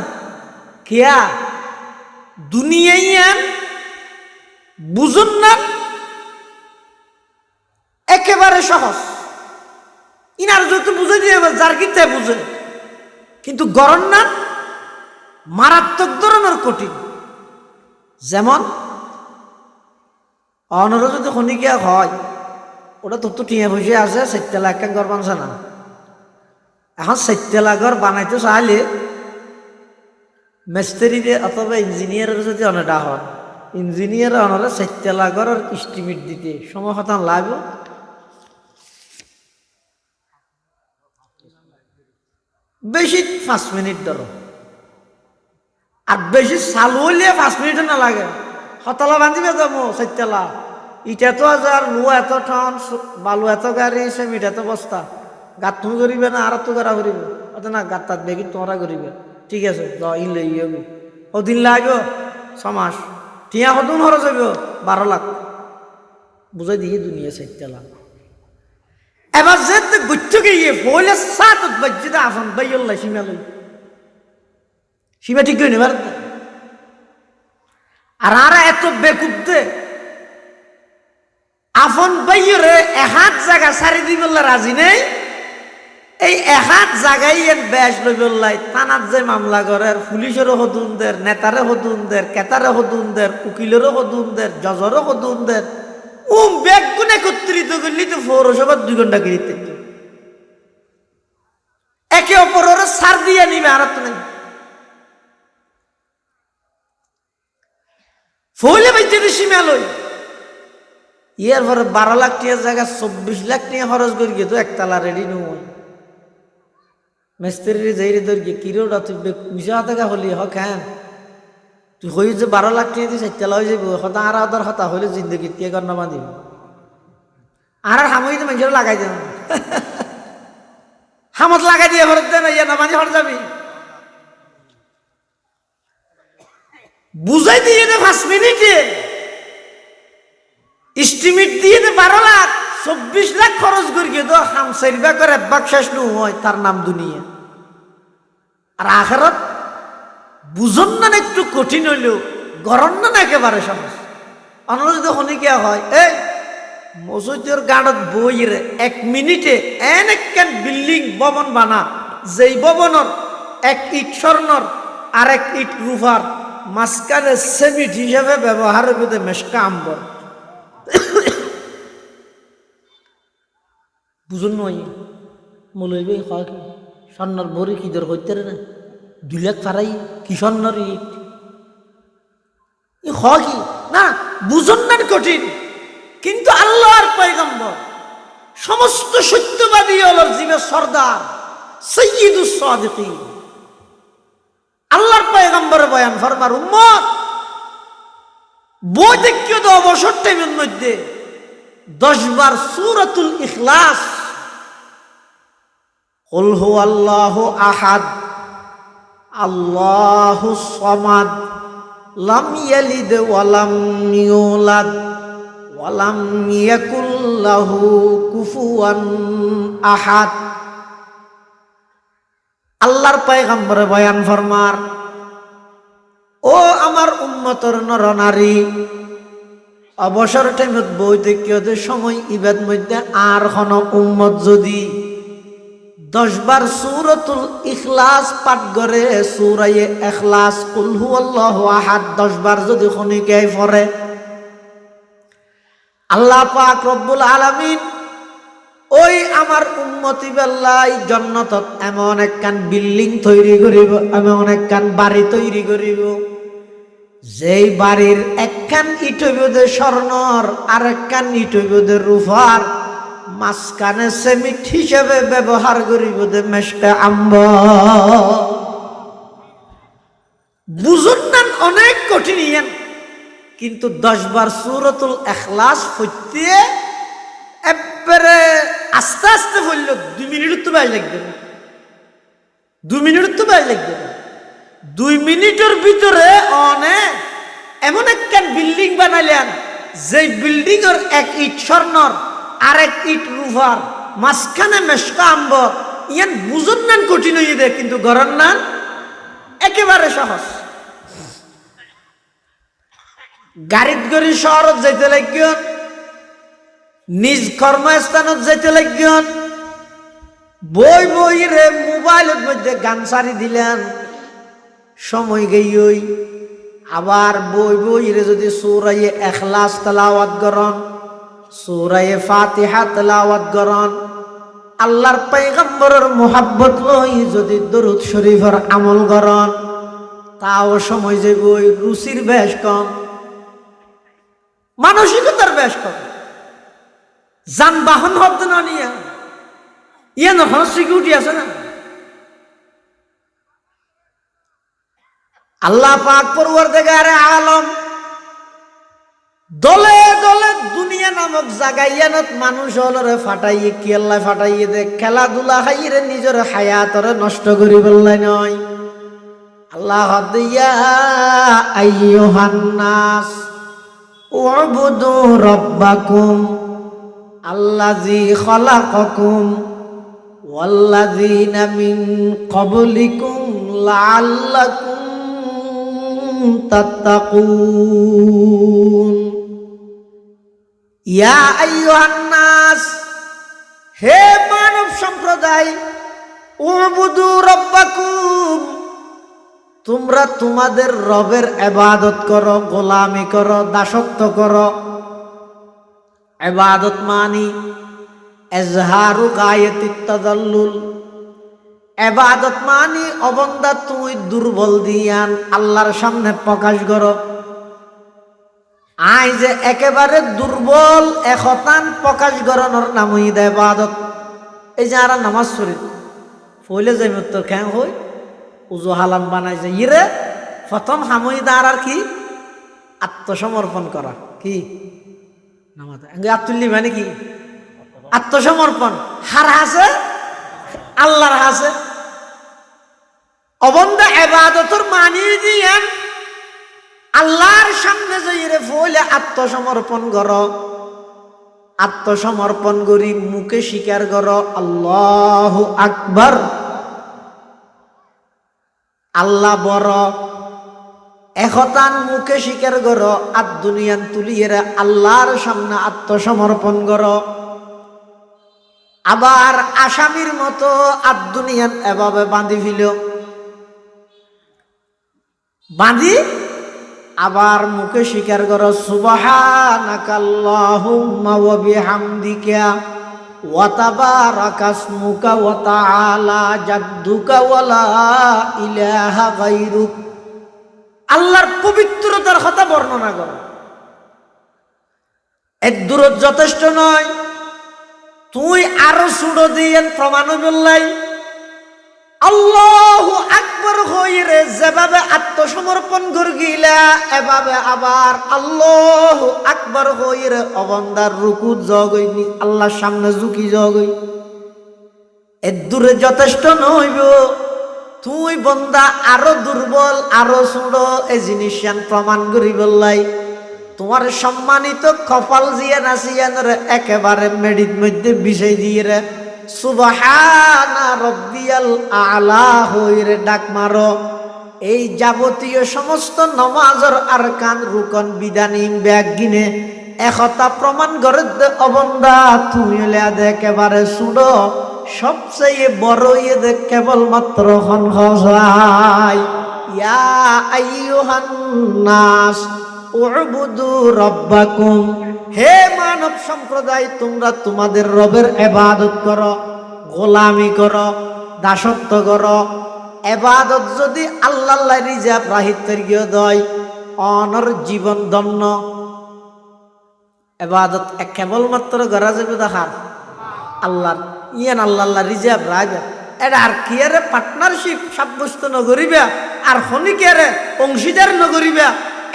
কিয়া দুনিয়াইয়ান বুঝুন না একেবারে সহজ, ইনার যত বুঝে দিয়ে যার কিনতে বুঝে, কিন্তু গরম না মারাত্মক ধরনের কঠিন। যেমন অনর যদি খনিকিয়া হয়, ওটা তোর তো টিয়া বসে আছে 4 লাখ ঘর বানছে না। এখন 4 লাখ ঘর বানাইতে চাইলে মিস্ত্রিরে অথবা ইঞ্জিনিয়ারের যদি অনেকটা হয়, ইঞ্জিনিয়ার অনরে 4 লাখ ঘরের এস্টিমেট দিতে সময় হতান লাগবে বেশি 5 মিনিট ধরো, আর বেশি চালু হইলে 5 মিনিট না লাগে। হতলা বান্ধিবে যাবো 4 লাখ, ইটা তো হাজার, লোয়া এত টন, বালু এত গাড়ি, সেমিট এত বস্তা। গাত তুমি করিবে না আর তো করা করিবে, অত না গাত তাত বেগি তোমরা করিবে। ঠিক আছে ইন লই যাবি, ওদিন লাগবে 6 মাস, টিয়া সদুন খরচ হইব 12 লাখ। বুঝাই দিয়ে দুনিয়া 4 লাখ। এবার যে গুচ্ছ গিয়ে বলে সাত বাজ্যে আফন বাইল্লা সীমা লই, সীমা ঠিক করে নেবার। আর আরা এত বেকুবদে আফন বাইরে এহাত জায়গা সারি দিবল্লা রাজি নেই। এই এহাত জায়গায় এর বেশ লইবল্লাই থানার যে মামলা করে, পুলিশেরও হদুন দের, নেতারে হদুন দের, কেতারে হদুন দের, উকিলেরও হদুন দের, জজরও হদুন দের। ব্যাগ গুণ একত্রিত করলি তো পৌরসভার 2 ঘন্টা গিরিতে একে অপরের সার দিয়ে নিবে। আর তো নেই ফলে ভাই যদি সীমা লই ইয়ার পরে 12 লাখ টাকার জায়গা 24 লাখ টাকা খরচ করি গিয়ে তো একতলা রেডি নয়। মিস্ত্রি যাইরে ধর গিয়ে কিরোটা তুই মিশা টাকা হলি হ খান তুই হই যে 12 লাখ টাকা দিয়ে 4 হয়ে যাবো হতা আর আদার হতা হলে জিন্দগি কে কর নামা দিব আর হামই তো মানুষের লাগাই দেব হামত লাগাই দিয়ে হরত দেন ইয়া নামাজি হর যাবি বুঝাই দিয়ে দে 5 মিনিটে এস্টিমেট দিয়ে দে 12 লাখ 24 লাখ খরচ করি গিয়ে তো হামসাইবা করে একবাক শেষ নু হয়। তার নাম দুনিয়া। আর আখিরাত বুঝন না একটু কঠিন হইলেও গরম না একেবারে সহজ। অন্য যদি খনিকিয়া হয় এই মসজিদের গাড়ত বই রে 1 মিনিটে এনেকেন বিল্ডিং ভবন বানা, যেই ভবনের 1 ইট স্বর্ণর আর 1 ইট রূপার মাঝখানে সেমিট হিসাবে ব্যবহার করতে মেশকা আম্বর বুঝুন নয় মলইবে হয় স্বর্ণর ভরি কি দর হইতে না 2 লাখ ফারাই কি স্বর্ণর ইট হয় কি না বুঝুন না কঠিন। কিন্তু আল্লাহর পয়গম্বর সমস্ত সত্যবাদী হলোর জীবের সর্দার সৈয়দুস সাদিকিন আল্লাহর পয়গম্বর বয়ান ফরমার উম্মত বই দেখিও তো অবসর টাইমের মধ্যে 10 বার সূরাতুল ইখলাস কুল হুয়াল্লাহু আহাদ আল্লাহুস সামাদ লাম ইয়ালিদ ওয়া লাম ইউলাদ ওয়া লাম ইয়াকুল লাহু কুফুয়ান আহাদ। আল্লাহর পয়গম্বর বয়ান ফরমার ও আমার উম্মতর নরনারী অবসর টাইমত বই দেখিও সময় ইবাদ মধ্যে আর কোন উম্মত যদি 10 বার সূরাতুল ইখলাস পাঠ করে সূরায়ে ইখলাস কুল হুয়াল্লাহু আহাদ 10 বার যদি খনিকে পড়ে আল্লাহ পাক রব্বুল আলামিন ওই আমার উম্মতি বেল্লাই জান্নাতত এমন একখান বিল্ডিং তৈরি করিব, এমন একখান বাড়ি তৈরি করিব যেই বাড়ির একখান ইট হইব স্বর্ণর আর একখান ইট হইব রূপার, মাঝখানে সেমিট হিসেবে ব্যবহার করিব মেশকা আম্বর। বুঝুন না অনেক কঠিন ইয়ান, কিন্তু 10 বার সূরাতুল ইখলাস পড়তে একবারে আস্তে আস্তে পড়ল 2 মিনিট তো বাই লাগবে না, 2 মিনিট তো বাই লাগবে না। 2 মিনিটের ভিতরে অনেক এমন একটা বিল্ডিং বানাইলেন যে বিল্ডিং এর এক ইট স্বর্ণর আর এক ইট রূপার, মাঝখানে মেশকা আম্বর। ইয়ান বুঝুন না কঠিন হয়ে দেয়, কিন্তু গড়ার না একেবারে সহজ। গাড়িত গড়ি শহরত যাইতে লাগিও, নিজ কর্মস্থানত যাইতে লাগিও, বই বই রে মোবাইলের মধ্যে গান সারি দিলেন সময় গেই। আবার বই বই রে যদি সূরায়ে ইখলাস তেলাওয়াত করন, সূরায়ে ফাতিহা তেলাওয়াত করন, আল্লাহর পয়গম্বরের মোহাব্বত লই যদি দরুদ শরীফের আমল করন, তাও সময় যে বই রুচির বেশ কম, মানসিকতার বেশ কম। যানবাহন হতে না নিয়ে ইয়ে নখন সিকিউরিটি আছে না। আল্লাহ পাক পরওয়ারদিগারে আলম দলে দলে দুনিয়া নামক জাগাইয়ানত মানুষ হলরে ফাটাইয়ে কি আল্লাহ ফাটাইয়ে দে, খেলাধুলা খাইয়ে নিজের হায়াতরে নষ্ট করি বললাই নয়। আল্লাহ দিয়া আইয়ুহান নাস উবুদু রাব্বাকুম আল্লাযী খালাকাকুম ওয়াল্লাযীনা মিন ক্বাবলিকুম লাআল্লাকুম তাত্তাকুন। ইয়া আইয়ুহান নাস, হে মানব সম্প্রদায়, উবুদু রাব্বাকুম, তোমরা তোমাদের রবের ইবাদত করো, গোলামি করো, দাসত্ব করো। ইবাদত মানি ইজহারু গায়াতিত তাযাল্লুল, ইবাদত মানি অবন্দা তুই দুর্বল দিয়ান আল্লাহর সামনে প্রকাশ করো। আই যে একেবারে দুর্বল একতান প্রকাশ করানোর নাম হইদা ইবাদত। এই যে আর নামাজ পড়ি পড়লে যাই তোর খ্যাং হই উজু হালাম বানাই যে ইরে প্রথম হামইদার আর কি আত্মসমর্পণ করা, কি নামাজ আত্মুল্লি মানে কি আত্মসমর্পণ। হার হাসে আল্লাহর হাসে অবন্দা ইবাদতর মানি দিয়ান আল্লাহর সামনে যাইরে ফলে আত্মসমর্পণ করো। আত্মসমর্পণ করি মুখে স্বীকার করো আল্লাহু আকবার, আল্লাহ বড়, একতান মুখে স্বীকার করো। আর দুনিয়ান তুলিয়ে আল্লাহর সামনে আত্মসমর্পণ করো। আবার আসামির মতো আর দুনিয়ান এভাবে বাঁধি ফিল, বাঁধি আবার মুখে স্বীকার করো সুবহানাকাল্লাহুম্মা ওয়া বিহামদিকা ওয়া তাবারাকা ইসমুকা ওয়া তাআলা জাদ্দুকা ওয়া লা ইলাহা গায়রুক। আল্লাহর পবিত্রতার কথা বর্ণনা করো। এর দূরত যথেষ্ট নয়, তুই আরো সুড়ো দিয়ে প্রমাণ বললাই আল্লাহু আকবার হইরে যেভাবে আত্মসমর্পণ করে গিলা এভাবে আবার আল্লাহু আকবার হইরে অবন্দার রুকু জগইনি আল্লাহর সামনে ঝুঁকি জগই এর দূরে যথেষ্ট নইব তুই বন্দা আরো দুর্বল আরো ছোট এই জিনিস প্রমাণ করি বললাই তোমার সম্মানিত কপাল জিয়া নাসিয়ানরে একেবারে মেডির মধ্যে বিষয় দিয়ে রে সুবহানা রব্বিয়াল আলা হইরে ডাক মারো এই যাবতীয় সমস্ত নমাজের আরকান রুকন বিধানিন ব্যাগিনে একতা প্রমাণ করে অবন্দা তুমি হলে একেবারে শুনো সবচেয়ে বড় ইয়ে কেবলমাত্র হন হজাই ইয়া আইয়ুহান নাস উবুদু রাব্বাকুম হে মানব সম্প্রদায় তোমরা তোমাদের রবের ইবাদত করো গোলামি করো দাসত্ব করো ইবাদত যদি আল্লাহ রিজাব রাহিতের গিয়ে দয় অনর জীবন দন্ন ইবাদত কেবলমাত্র করা যাবে দেখার আল্লাহর ইয়ান আল্লাহ রিজাব রাজা এটা আর কি আরে পার্টনারশিপ সাব্যস্ত নগরিবা আর হনিকেরে অংশীদার নগরিবা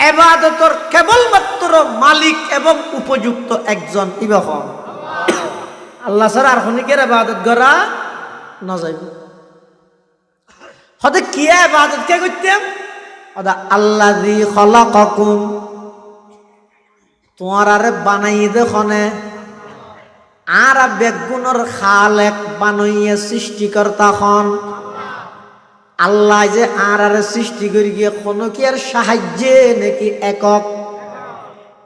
ইবাদতর কেবলমাত্র মালিক এবং উপযুক্ত একজন ইবাহ আল্লাহ ছাড়া আর হনিকের ইবাদত করা না যাইবে হতে কি ইবাদত কে করতেম ওদা আল্লাযী খলাকাকুম তোমার আরে বানাই দেখনে আর বেগুনের খালেক বানাইয়া সৃষ্টিকর্তা হন আল্লাহ যে আর সৃষ্টি করি গিয়ে কোনো কি আর সাহায্যে নাকি একক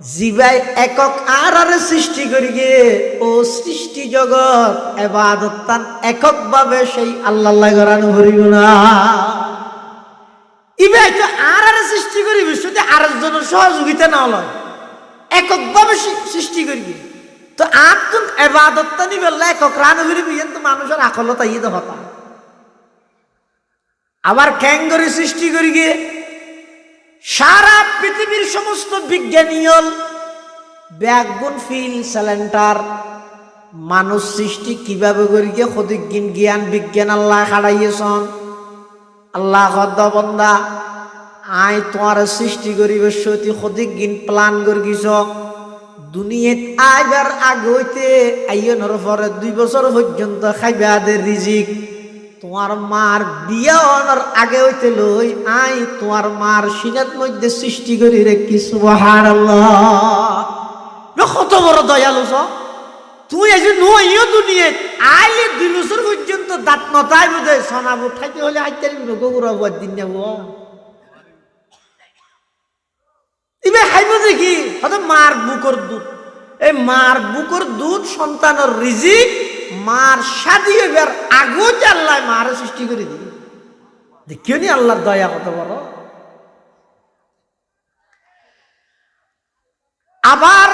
জীবাই একক আর সৃষ্টি করি গিয়ে ও সৃষ্টি জগৎ ইবাদত তান একক ভাবে সেই আল্লাহ গরানো হরিব না ইবাই তো আর সৃষ্টি করি বিশ্বতে আর জনের সহযোগিতা না লয় একক ভাবে সৃষ্টি করি গিয়ে তো আর তো ইবাদত তা নিবে একক রান হরিবি তো মানুষের আকলতা ইয়ে তো হতা আবার ক্যাঙ্গরি সৃষ্টি করি গিয়ে সারা পৃথিবীর সমস্ত বিজ্ঞানী ব্যাগুন ফিল সিলিন্ডার মানুষ সৃষ্টি কিভাবে করি গিয়ে খদিজ্ঞান জ্ঞান বিজ্ঞান আল্লাহ হারাইয়েছন আল্লাহ হদ্দ বন্দা আয় তোমার সৃষ্টি করিবে সতী খদিজ্ঞান প্ল্যান করি গিয়েছ দুনিয়াত আইবার আগে হইতে আইয়নের পরে 2 বছর পর্যন্ত খাইবে আদের রিজিক তোমার মার বিয়া হওয়ার আগে হইতে লই আই তোমার মার সিনাত মধ্যে সৃষ্টি করি রে কি সুবহানাল্লাহ কত বড় দয়ালু তুই এই যে নইও দুনিয়াত আইলে 2 বছর পর্যন্ত দাঁত নতাই বুঝে সোনাবো খাইতে হলে আইতে গোগুরাবো দিন নেব ইবে খাইব দেখি হয়তো মার বুকর দুধ এই মার বুকর দুধ সন্তানের রিজিক মার শাদি হইবার আগেও যে আল্লাহ মার সৃষ্টি করে দিবি দেখিও নি আল্লাহর দয়া কত বড় আবার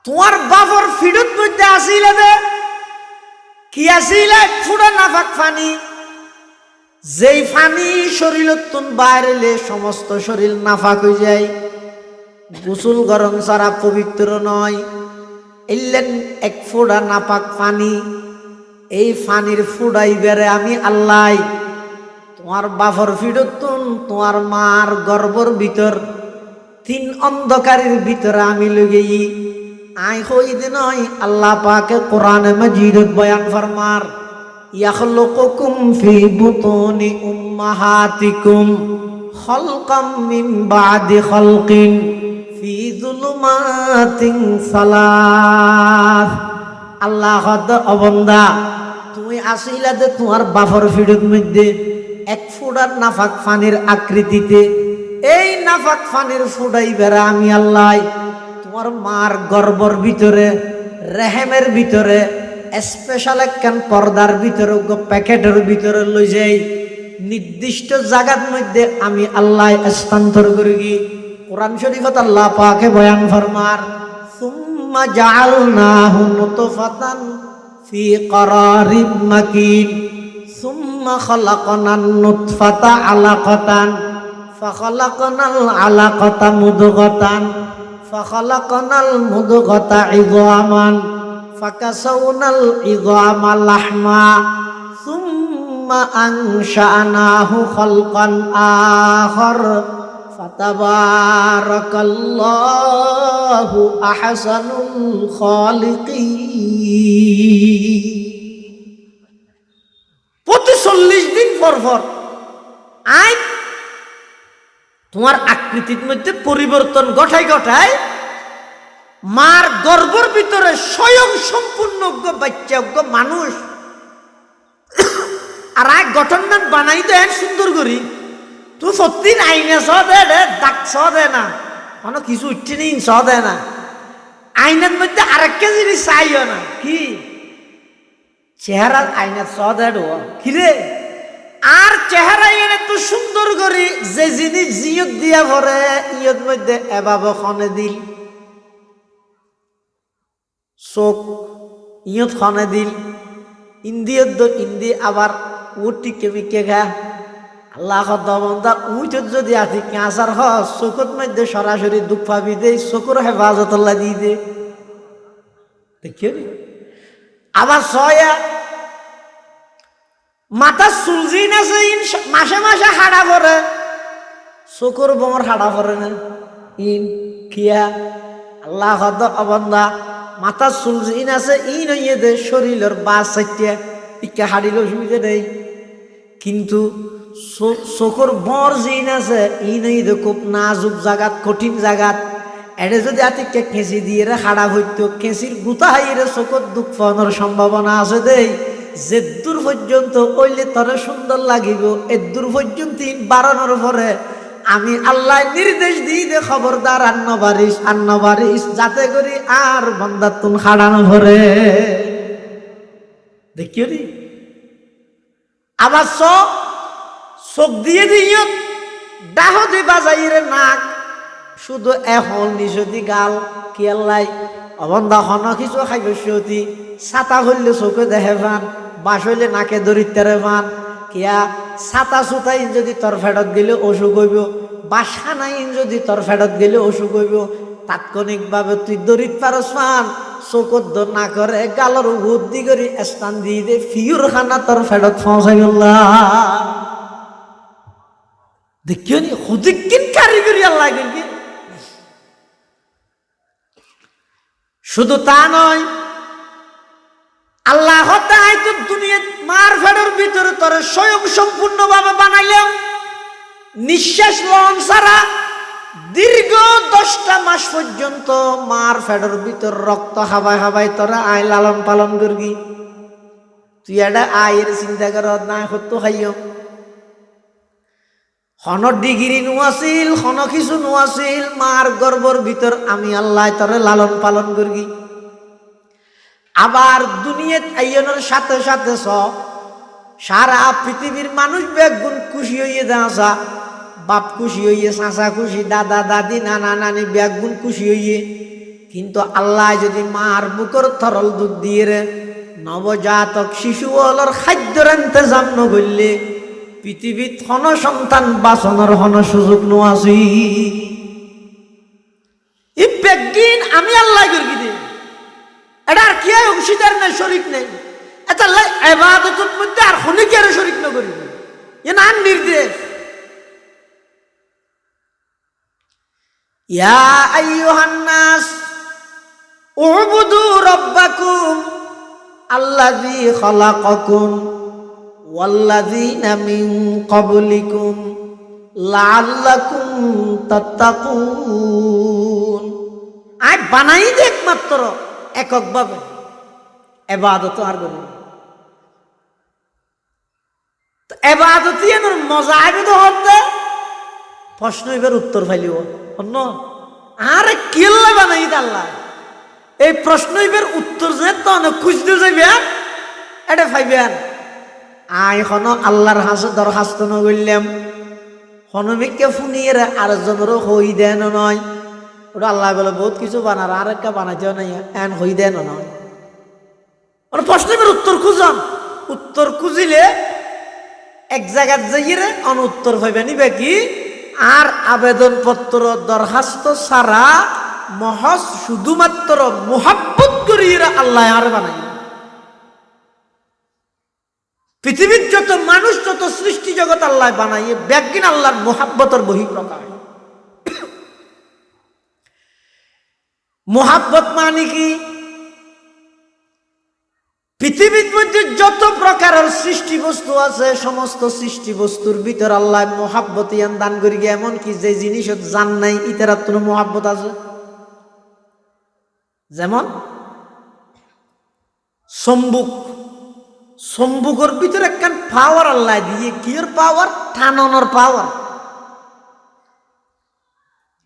তোমার বাবর ফিরত মধ্যে আসিলে দে কি আসিলে ফুড়া নাফাক ফানি যেই ফানি শরীরতুন বাইরেলে সমস্ত শরীর নাফাক হয়ে যায় গোসল গরম ছাড়া পবিত্র নয় এলেন এক ফোঁড়া নাপাক পানি এই পানির ফুড়াই বেড়ে আমি আল্লাহ তোমার বাফর ফিরতুন তোমার মার গর্ভর ভিতর 3 অন্ধকারের ভিতরে আমি লগেই আই হই নয় আল্লাহ পাকে কোরআনে মাজিদত বয়ান ফরমার ইয়াখলুকুকুম ফি বুতুনি উম্মাহাতিকুম খালকাম মিন বাদি খালকিন ফি যুলুমাতিন সালাস আল্লাহ হদ অবন্দা তুমি আসিলা যে তোমার বাফর ফিরত মধ্যে এক ফুড়ার নাফাক পানির আকৃতিতে এই নাফাক পানির ফুড়াই বেড়া আমি আল্লাহ তোমার মার গর্ভর ভিতরে রেহেমের ভিতরে স্পেশাল একখান পর্দার ভিতরে প্যাকেটের ভিতরে লই যাই নির্দিষ্ট জায়গার মধ্যে আমি আল্লাহ স্থানান্তর করি গি কোরআন শরীফত আল্লাহ পাকে বয়ান ফরমার সুম্মা জাআলনাহু নুতফাতান ফি ক্বারারিম মাকিন সুম্মা খালাকনান নুতফাতা আলাকাতান ফাখালাকনাল আলাকাতা মুদগাতান ফাখালাকনাল মুদগাতা ইযামান ফাকাসাউনাল ইযামা লাহমা সুম্মা সুম্মা আনশানাহু খালকান আখার ফাতাবারাকাল্লাহু আহসানুল খালিকিন। প্রতি 40 দিন পর পর আই তোমার আকৃতির মধ্যে পরিবর্তন ঘটায় ঘটায় মার গর্ভের ভিতরে স্বয়ং সম্পূর্ণ বাচ্চা মানুষ আর এক গঠনমান বানাই দেন সুন্দর করি তুই সত্যি আইনে স দে দাগ স দে না কোনো কিছু উঠছে নি স দে না আইনের মধ্যে আরেকটা জিনিস চাইও না কি চেহারা আইনে স দে কিরে আর চেহারা এনে তো সুন্দর করি যে জিনিস জিয়ত দিয়া ভরে ইয়ত মধ্যে এভাবে খনে দিল চোখ ইয়ত খনে দিল ইন্দিয়ত ইন্দি আবার উঠি কেমিকে গা আল্লাহ দমন্দা উঠত যদি আছি ক্যান্সার হ চোখত মধ্যে সরাসরি দুঃখ পাবি দে চোখর হেফাজতল্লা দিয়ে দে দেখিও নি আবার সয়া মাথা চুলজি আছে মাসে মাসে হাড়া পরে চোখর বোমর হাড়া পরে না ইন কিয়া আল্লাহ অবন্দা মাথা চুলজি আছে ইন হইয়ে দে শরীরের বাস চাইটিয়া ইকা হাড়িল অসুবিধা নেই কিন্তু চোখর বর জিন আছে ইন হইয়ে দে খুব নাজুক জাগাত কঠিন জাগাত এটা যদি আতিকে খেঁচি দিয়ে হাড়া হইতো খেঁচির গুতা হাইরে চোখর দুঃখ পাওয়ানোর সম্ভাবনা আছে দেই যে দূর পর্যন্ত ওইলে তরে সুন্দর লাগিব এদূর পর্যন্ত বাড়ানোর পরে আমি আল্লাহ নির্দেশ দিই দে খবরদার আন্ন বারিস যাতে করি আর বন্দার তুন খাড়ানো ভরে দেখিও নি আবার চোখ দিয়ে দিও ডাহ দি বাজাইরে নাক শুধু এখন নিশতি গাল কি আল্লাহ অবন্ধা হন কিছু খাইব সতি ছাতা হইলে চোখে দেখে পান বাস হইলে নাকে দরিদ্রে পান কিয়া ছাতা সুতাই যদি তোর ফেরত গেলে অসুখ হইব বাসানাই যদি তোর ফেরত গেলে অসুখ হইব তাৎক্ষণিকভাবে তুই দরিদ্র পারস পান চোখত দর না করে গালর বুদ্ধি করি স্থান দিয়ে দে ফিউর খানা তোর ফেরত পৌঁছাই গেল্লা দেখিও নি হুদিকিন কারিগরি আল্লাহ কিন্তু শুধু তা নয় আল্লাহ তো দুনিয়া মার ফেডের ভিতরে তোর স্বয়ং সম্পূর্ণভাবে বানাইলাম নিঃশ্বাস লন ছাড়া দীর্ঘ 10টা মাস পর্যন্ত মার ফেডের ভিতর রক্ত হাবাই হাবাই তোরা আয় লালন পালন করবি তুই এটা আয়ের চিন্তা কর না হতো খাইও হন ডিগ্রি নোয়াছিল হন কিছু নোয়াছিল মার গর্ভর ভিতর আমি আল্লাহ তোরে লালন পালন করবি আবার দুনিয়াত আইয়নের সাথে সাথে সারা পৃথিবীর মানুষ বেগুন খুশি হইয়ে যাওয়া বাপ খুশি হইয়ে চাচা খুশি দাদা দাদি নানা নানি বেগুন খুশি হইয়ে কিন্তু আল্লাহ যদি মার বুকর তরল দুধ দিয়ে রে নবজাতক শিশু অলর খাদ্যর ইন্তজাম নগরলে পৃথিবীত হন সন্তান বাঁচানোর হন সুযোগ নোয়াছি এই বেগিন আমি আল্লাহ করবি দে এটা আর কি অংশীদার নেই শরিক নেই এটা ইবাদতের মধ্যে আর হনিকে আর শরিক না করিব এ না নির্দেশ ইয়া আইয়ুহান নাস উবুদু রাব্বাকুম আল্লাযী খালাকাকুম ওয়াল্লাযীনা মিন ক্বাবলিকুম লাআল্লাকুম তাত্তাকুন আই বানাই দে একমাত্র এককভাবে ইবাদত আর করি তো ইবাদতই এর মজা আইবে তো হতে প্রশ্ন এবার উত্তর ফাইলিও অন্য আর কিল্লা বানাই দে আল্লাহ এই প্রশ্ন এবার উত্তর যে তো অনেক খুঁজতে যাইবে এটা ফাইবেন আই হন আল্লাহর হাসে দরখাস্ত নগরলাম হনমিককে ফুনিয়ে আর জনেরও হই দেন নয় ওটা আল্লাহ বলে বহুত কিছু বানার আর একটা বানাইতেও নাই এন হই দেন নয় ওরা প্রশ্নের উত্তর খুঁজন উত্তর খুঁজিলে এক জায়গার যাইয়ে অন উত্তর হইবে নিবে কি আর আবেদনপত্র দরখাস্ত ছাড়া মহজ শুধুমাত্র মোহাব্বত করিয়ে আল্লাহ আর বানাই পৃথিবীর যত মানুষ, যত সৃষ্টি জগৎ আল্লাহ বানাইয়ে ব্যাগিন আল্লাহর মোহাব্বতর বহিঃপ্রকাশ। মোহাব্বত মানে কি? পৃথিবীর মধ্যে যত প্রকারের সৃষ্টি বস্তু আছে, সমস্ত সৃষ্টি বস্তুর ভিতর আল্লাহ মোহাব্বত ইয়ান দান করি গিয়ে, এমন কি যে জিনিস জান নাই ইতারার তো মোহাব্বত আছে। যেমন সম্বুক, সম্বুকের ভিতরে একখান পাওয়ার আল্লাহ দিয়ে, কিয়ের পাওয়ার? টাননের পাওয়ার।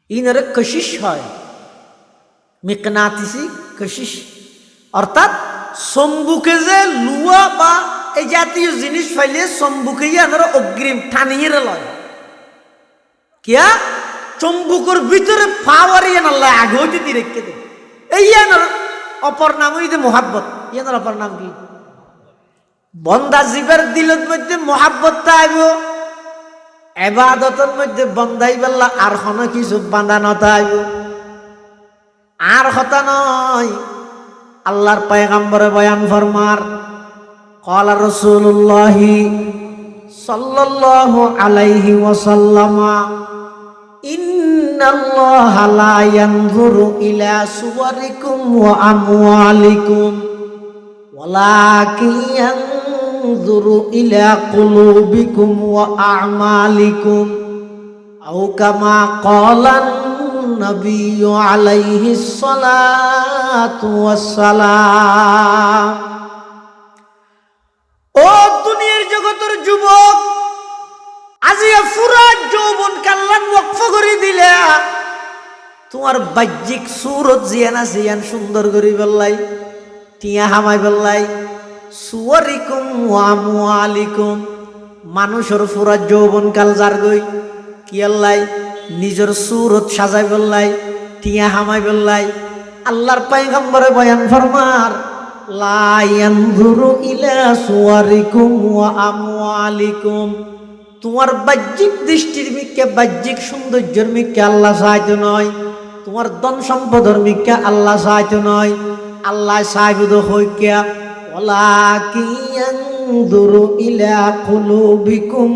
ইনারে কশিস হয়, মিকনাতিসি কশিস, অর্থাৎ সম্বুকে যে লুয়া বা এই জাতীয় জিনিস ফাইলে সম্বুকে আনারা অগ্রিম টানিয়ে লয়। কিয়া চম্বুকের ভিতরে পাওয়ার ইয়ান আল্লাহ আগে হইতে রেখে দেয়। এই ইয়ানোর অপর নাম হইতে মোহাব্বত। ইয়ানোর অপর নাম কি? বন্দা জীবের দিলের মধ্যে মোহাব্বতটা আইব, এবাদতের মধ্যে বন্দাই বেল্লা আর কোনো কিছু বাঁধানতা আইব। আর হতা নয়, আল্লাহর পয়গম্বরে বয়ান ফরমার, ক্বালা রাসূলুল্লাহি সাল্লাল্লাহু আলাইহি ওয়াসাল্লাম, ইন্নাল্লাহা লা ইয়ানজুরু ইলা সুওয়ারিকুম ওয়া আমওয়ালিকুম ওয়ালাকিন ইয়ানজুরু ইলা কুলুবিকুম ওয়া আ'মালিকুম, আও কামা ক্বালান নবিয়্যু আলাইহিস সালাতু ওয়াস সালাম। ও দুনিয়ার জগতের যুবক, আজিয়া পুরা যৌবন কাল্লান ওয়াকফ করে দিলা, তোমার বাহ্যিক সুরত জিয়ান আছে ইয়ান সুন্দর করে বেল্লাই, টিয়া হামাই বেল্লাই, সুওয়ারিকুম ওয়া আমওয়ালিকুম, মানুষের পুরা যৌবন কাল যার গই কি আল্লাই নিজের সুরত সাজাই বেল্লাই, টিয়া হামাই বেল্লাই। আল্লাহর পয়গম্বরে বয়ান ফরমার, লা ইয়ানজুরু ইলা সুওয়ারিকুম ওয়া আমওয়ালিকুম, তোমার বাহ্যিক দৃষ্টির মিকে, বাহ্যিক সৌন্দর্যের মিকে আল্লাহ সাহায্য নয়, তোমার ধন সম্পদের মিকে আল্লাহ সাহায্য নয়। আল্লাহ সাহায্য হইকা ওয়ালাকিন ইয়ানজুরু ইলা কুলুবিকুম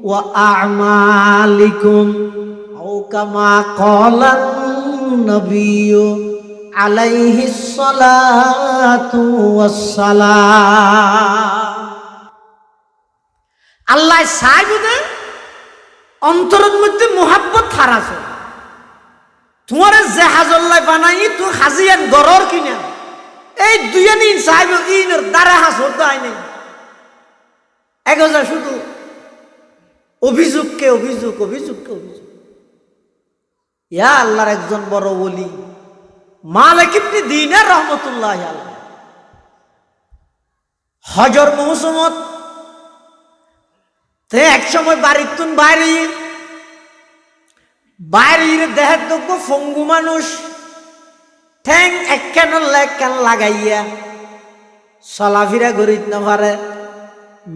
ওয়া আ'মালিকুম, আও কামা ক্বালান নবিয়্যু আলাইহিস সালাতু ওয়াস সালাম। আল্লাহ সাইবুদে অন্তরের মধ্যে মোহাব্বত হারাছে। তোমার জাহাজল্লাহ বানাই তুই হাজিয়ান গরর কিনা, এই দুইয়ানি সাহেব ইনের দ্বারা হাসর দায় নেই। একজা শুধু অভিযোগকে অভিযোগ, অভিযোগকে অভিযোগ। ইয়া আল্লাহর একজন বড় ওলি মালিক ইবনে দিনার রাহমাতুল্লাহ আলাইহি, হজর মৌসুমত তে এক সময় বাড়ির তুন বাইরে দেহের দক্ষ ফঙ্গু মানুষ, ঠ্যাং একখান লেখান লাগাইয়া চলাফিরা করিত না পারে,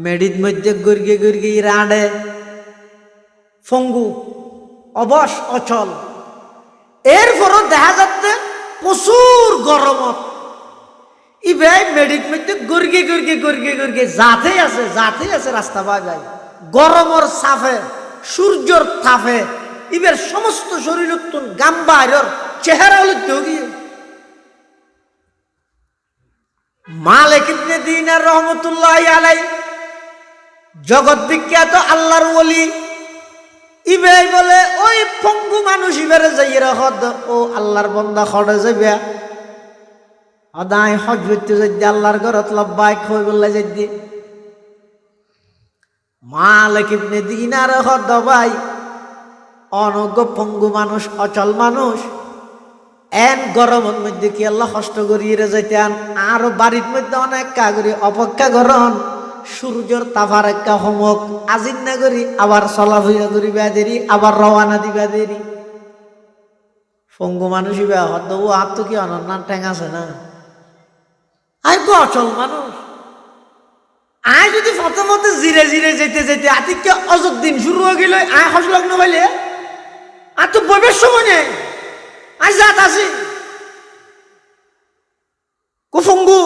মেডিত মধ্যে গর্গে গর্গে রাঁধে, ফঙ্গু অবশ অচল। এরপরও দেখা যাচ্ছে প্রচুর গরমত ইবে মেডিত মধ্যে গর্গে গর্গে গর্গে গর্গে যাতে আছে রাস্তা পাওয়া যায়। গরমর সাফে, সূর্যর তাপে ইবের সমস্ত শরীর গাম বাইরের চেহারা হলুদ গিয়ে। মালিক ইবনে দিনার রাহমাতুল্লাহ আলাইহি জগৎ বিখ্যাত আল্লাহর ওলি, ইবে বলে ওই পঙ্গু মানুষ ইবেরে যাইরা হদ ও আল্লাহর বান্দা খড়ে যাবে আদায় হজ করতে যাই আল্লাহর ঘরত লব্বাইক হই বললে যাই। মালিক ইবনে দিনার হদ ভাই অনজ্ঞ পঙ্গু মানুষ, অচল মানুষ, এন গরমের মধ্যে কি আল্লাহ কষ্ট করিয়ে যাইতেন। আর বাড়ির মধ্যে অনেক কাগরি অপেক্ষা করন, সূর্যর তাফার একটা হমক আজিন না করি, আবার চলাফেরা করিবা দেরি, আবার রওয়ানা দিবা দেরি। পঙ্গু মানুষ ইবা হদ ও আর তো কি অনন্য ঠ্যাং আছে না, আই তো অচল মানুষ। আয় যদি প্রথমতে জিরে জিরে যেতে যেতে আতিকে অযোধ্যিন শুরু হয়ে গেল, আয় হস লগ্ন পাইলে আর তো বইবের সময় নেই, আজ যাত আছি কুফঙ্গু।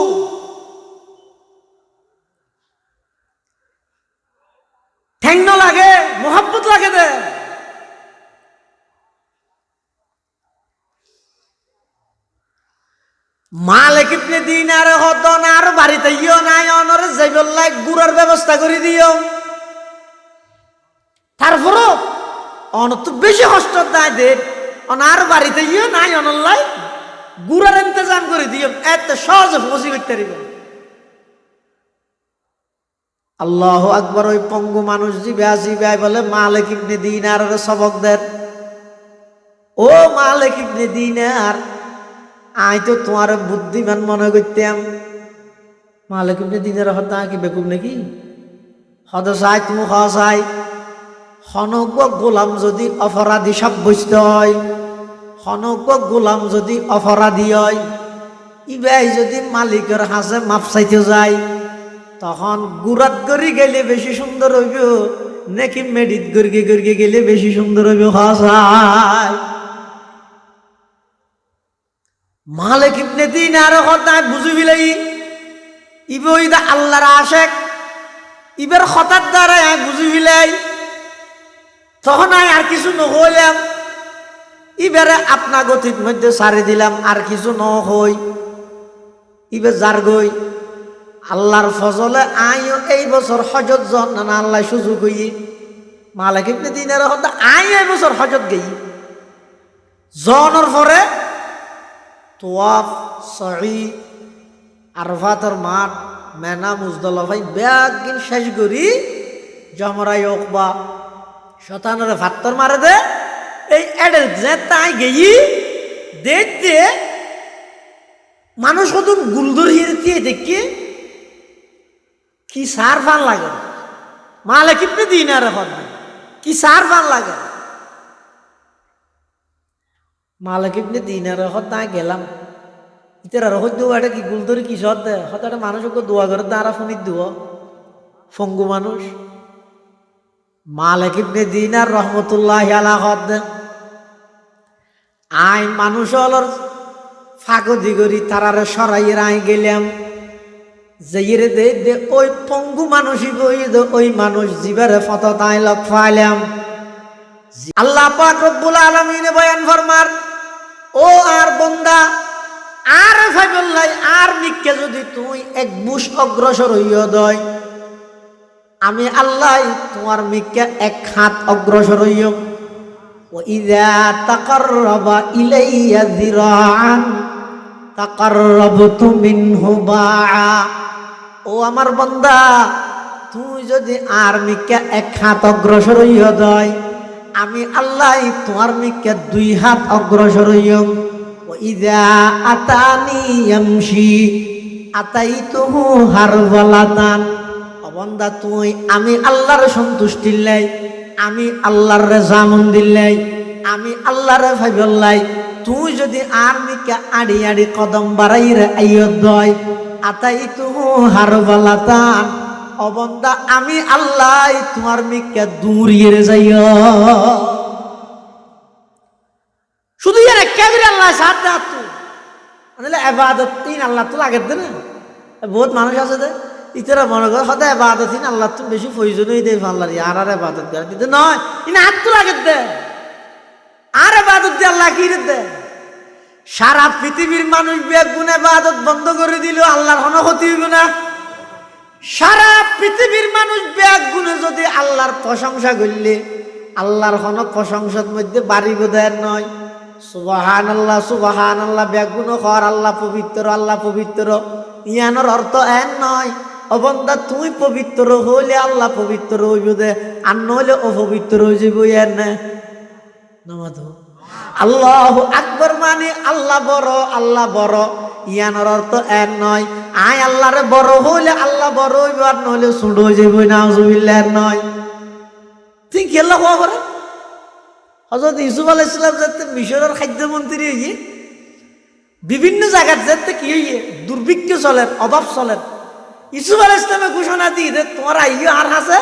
সৈন্য লাগে, মোহাব্বত লাগে দে। মালিক ইবনে দিনার হতন আর বাড়িতে ইও নাই, অনরে যাইবল্লাই গুড়ার ব্যবস্থা করে দিও। তারপরও অন তো বেশি কষ্ট দেয় দে, অনার বাড়িতে ইও নাই, অনল্লাই গুড়ার ইন্তজাম করে দিও। এত সহজে ফসি করতে পারিব। আল্লাহু আকবার। ওই পঙ্গু মানুষ জিবে বলে মালিক ইবনে দিনার সবক দেন, ও মালিক ইবনে দিনার, আই তো তোমার বুদ্ধিমান মনে করতাম। মালিক ইবনে দিনার হত্যা কি বেকুব নাকি? হদ চাই তুমি চাই হনক গোলাম যদি অপরাধী সাব্যস্ত হয়, হনক গোলাম যদি অপরাধী হয়, ইবাই যদি মালিকের হাসে মাপ চাইতে যায়, তখন গুড়াত গড়ি গেলে বেশি সুন্দর হইব নাকি মেডিত গড়িয়ে গড়িয়ে গেলে বেশি সুন্দর হইব? হাসায় মালিক ইবনে দিনার কথা বুঝি বিলাই, ইবইদা আল্লাহর আশেক, ইবের হঠাৎ দ্বারা বুঝি বিলাই। তখন আর কিছু নহইলাম, ইবারে আপনা গতির মধ্যে সারি দিলাম, আর কিছু নহই। ইবে যার গই আল্লাহর ফজলে আইও এই বছর হজত জন না আল্লাহ সুযোগ হই। মালিক ইবনে দিনার কথা আই এই বছর হজত গেই জনের পরে তোয়াফ সহি আরফাতের মাঠ মেনা মুজদলফাই ব্যাগিন শেষ করি জমরাই ওকবা শতানরে ভাত্তর মারে দে। এই এডেল যে তাই গেই দেখতে মানুষ কত গুলদর হিরতিয়ে দেখি কি সার ফান লাগে। মালিক ইবনে দিনার কথা কি সার ফান লাগে। মালিক ইবনে দিনার কথা গেলাম, ইতার হয়তো এটা কি গুলদরি কি সদ দেয়, হয়তো একটা মানুষ দোয়া করে তারা ফোনির দুয়া ফঙ্গু মানুষ। মালিক ইবনে দিনার রহমতুল্লাহ আলাইহি হদ আই মানুষ হলর ফাগদি করি তারারে সরাইয়ের আই গেলাম, যেইরে দে দে ওই পঙ্গু মানুষই বই দে ওই মানুষ জীবের ফত তাই লক ফাইলাম। আল্লাহ পাক রব্বুল আলামিন বয়ান ফরমার, ও আর বন্দা আর ফাইবল্লাই আর নিকে যদি তুই এক বুশ অগ্রসর হইয়া দয়, আমি আল্লাহ তোমার মিকে এক হাত অগ্রসর হইও। ওয়া ইযা তাকাররাবা ইলাইয়া যিরাআন তাকাররাবতু মিনহু বাআ। ও আমার বান্দা, তুই যদি আর মিকে এক হাত অগ্রসর হইয়া দয়, আমি আল্লাহ তোমার মিকে দুই হাত অগ্রসর হইও। ইযা আতানি ইয়ামশি আতাইতুহু হারওয়ালাতান। অবন্দা তুই আমি আল্লাহর সন্তুষ্টির লাই, আমি আল্লাহর রেজামন দিল্লাই, আমি আল্লাহর ভাইবল্লাই, তুই যদি আর মিকে আড়ি আড়ি কদম বাড়াই রে আইয়ত দয়, আতাইতুহু হারওয়ালাতান। অবন্দা আমি আল্লাহ তোমার মিকে দূরিয়ে যাইও। শুধু ইয়ার একেবারে আল্লাহ সাথ দে তুই মানে এবাদত তিন আল্লাহ তো লাগে দে না। বহুত মানুষ আছে দে ইতারা মনে করে সদায় এবাদত তিন আল্লাহ তো বেশি প্রয়োজনই দেয় আল্লাহর আর আর এবাদত করে কিন্তু নয়, ইনা হাত তো লাগে দে আর এবাদত দিয়ে আল্লাহ কি দে। সারা পৃথিবীর মানুষ বেগুন এবাদত বন্ধ করে দিল, আল্লাহর কোনো ক্ষতি হইব না। সারা পৃথিবীর মানুষ বেগুনে যদি আল্লাহর প্রশংসা করলে আল্লাহর কোনো প্রশংসার মধ্যে বাড়ি বোধের নয়। সুবহানাল্লাহ সুবহানাল্লাহ বেগুন কর আল্লাহ পবিত্র, আল্লাহ পবিত্র, ইয়ানোর অর্থ এন নয় অবন্দা তুই পবিত্র হইলে আল্লাহ পবিত্র হইব দে, আর নইলে অপবিত্র হয়ে যাব। ইয়ার না নামাজ আল্লাহু আকবার মানে আল্লাহ বড়, আল্লাহ বড়, ইয়ানোর অর্থ এন নয় আয় আল্লাহরে বড় হইলে আল্লাহ বড় হইব, আর নইলে ছোট হয়ে যাব। নাউজুবিল্লাহ নয়। তুই খেলা হওয়া করে হযরত ইউসুফ আলাইহিস সালাম যাতে মিশরের খাদ্যমন্ত্রী হইয়ে বিভিন্ন জায়গার যাতে কি হইয়ে দুর্ভিক্ষ চলেন, অভাব চলেন, ইউসুফ আলাইহিস সালামে ঘোষণা দিয়ে দে তোমার আইও আর আছে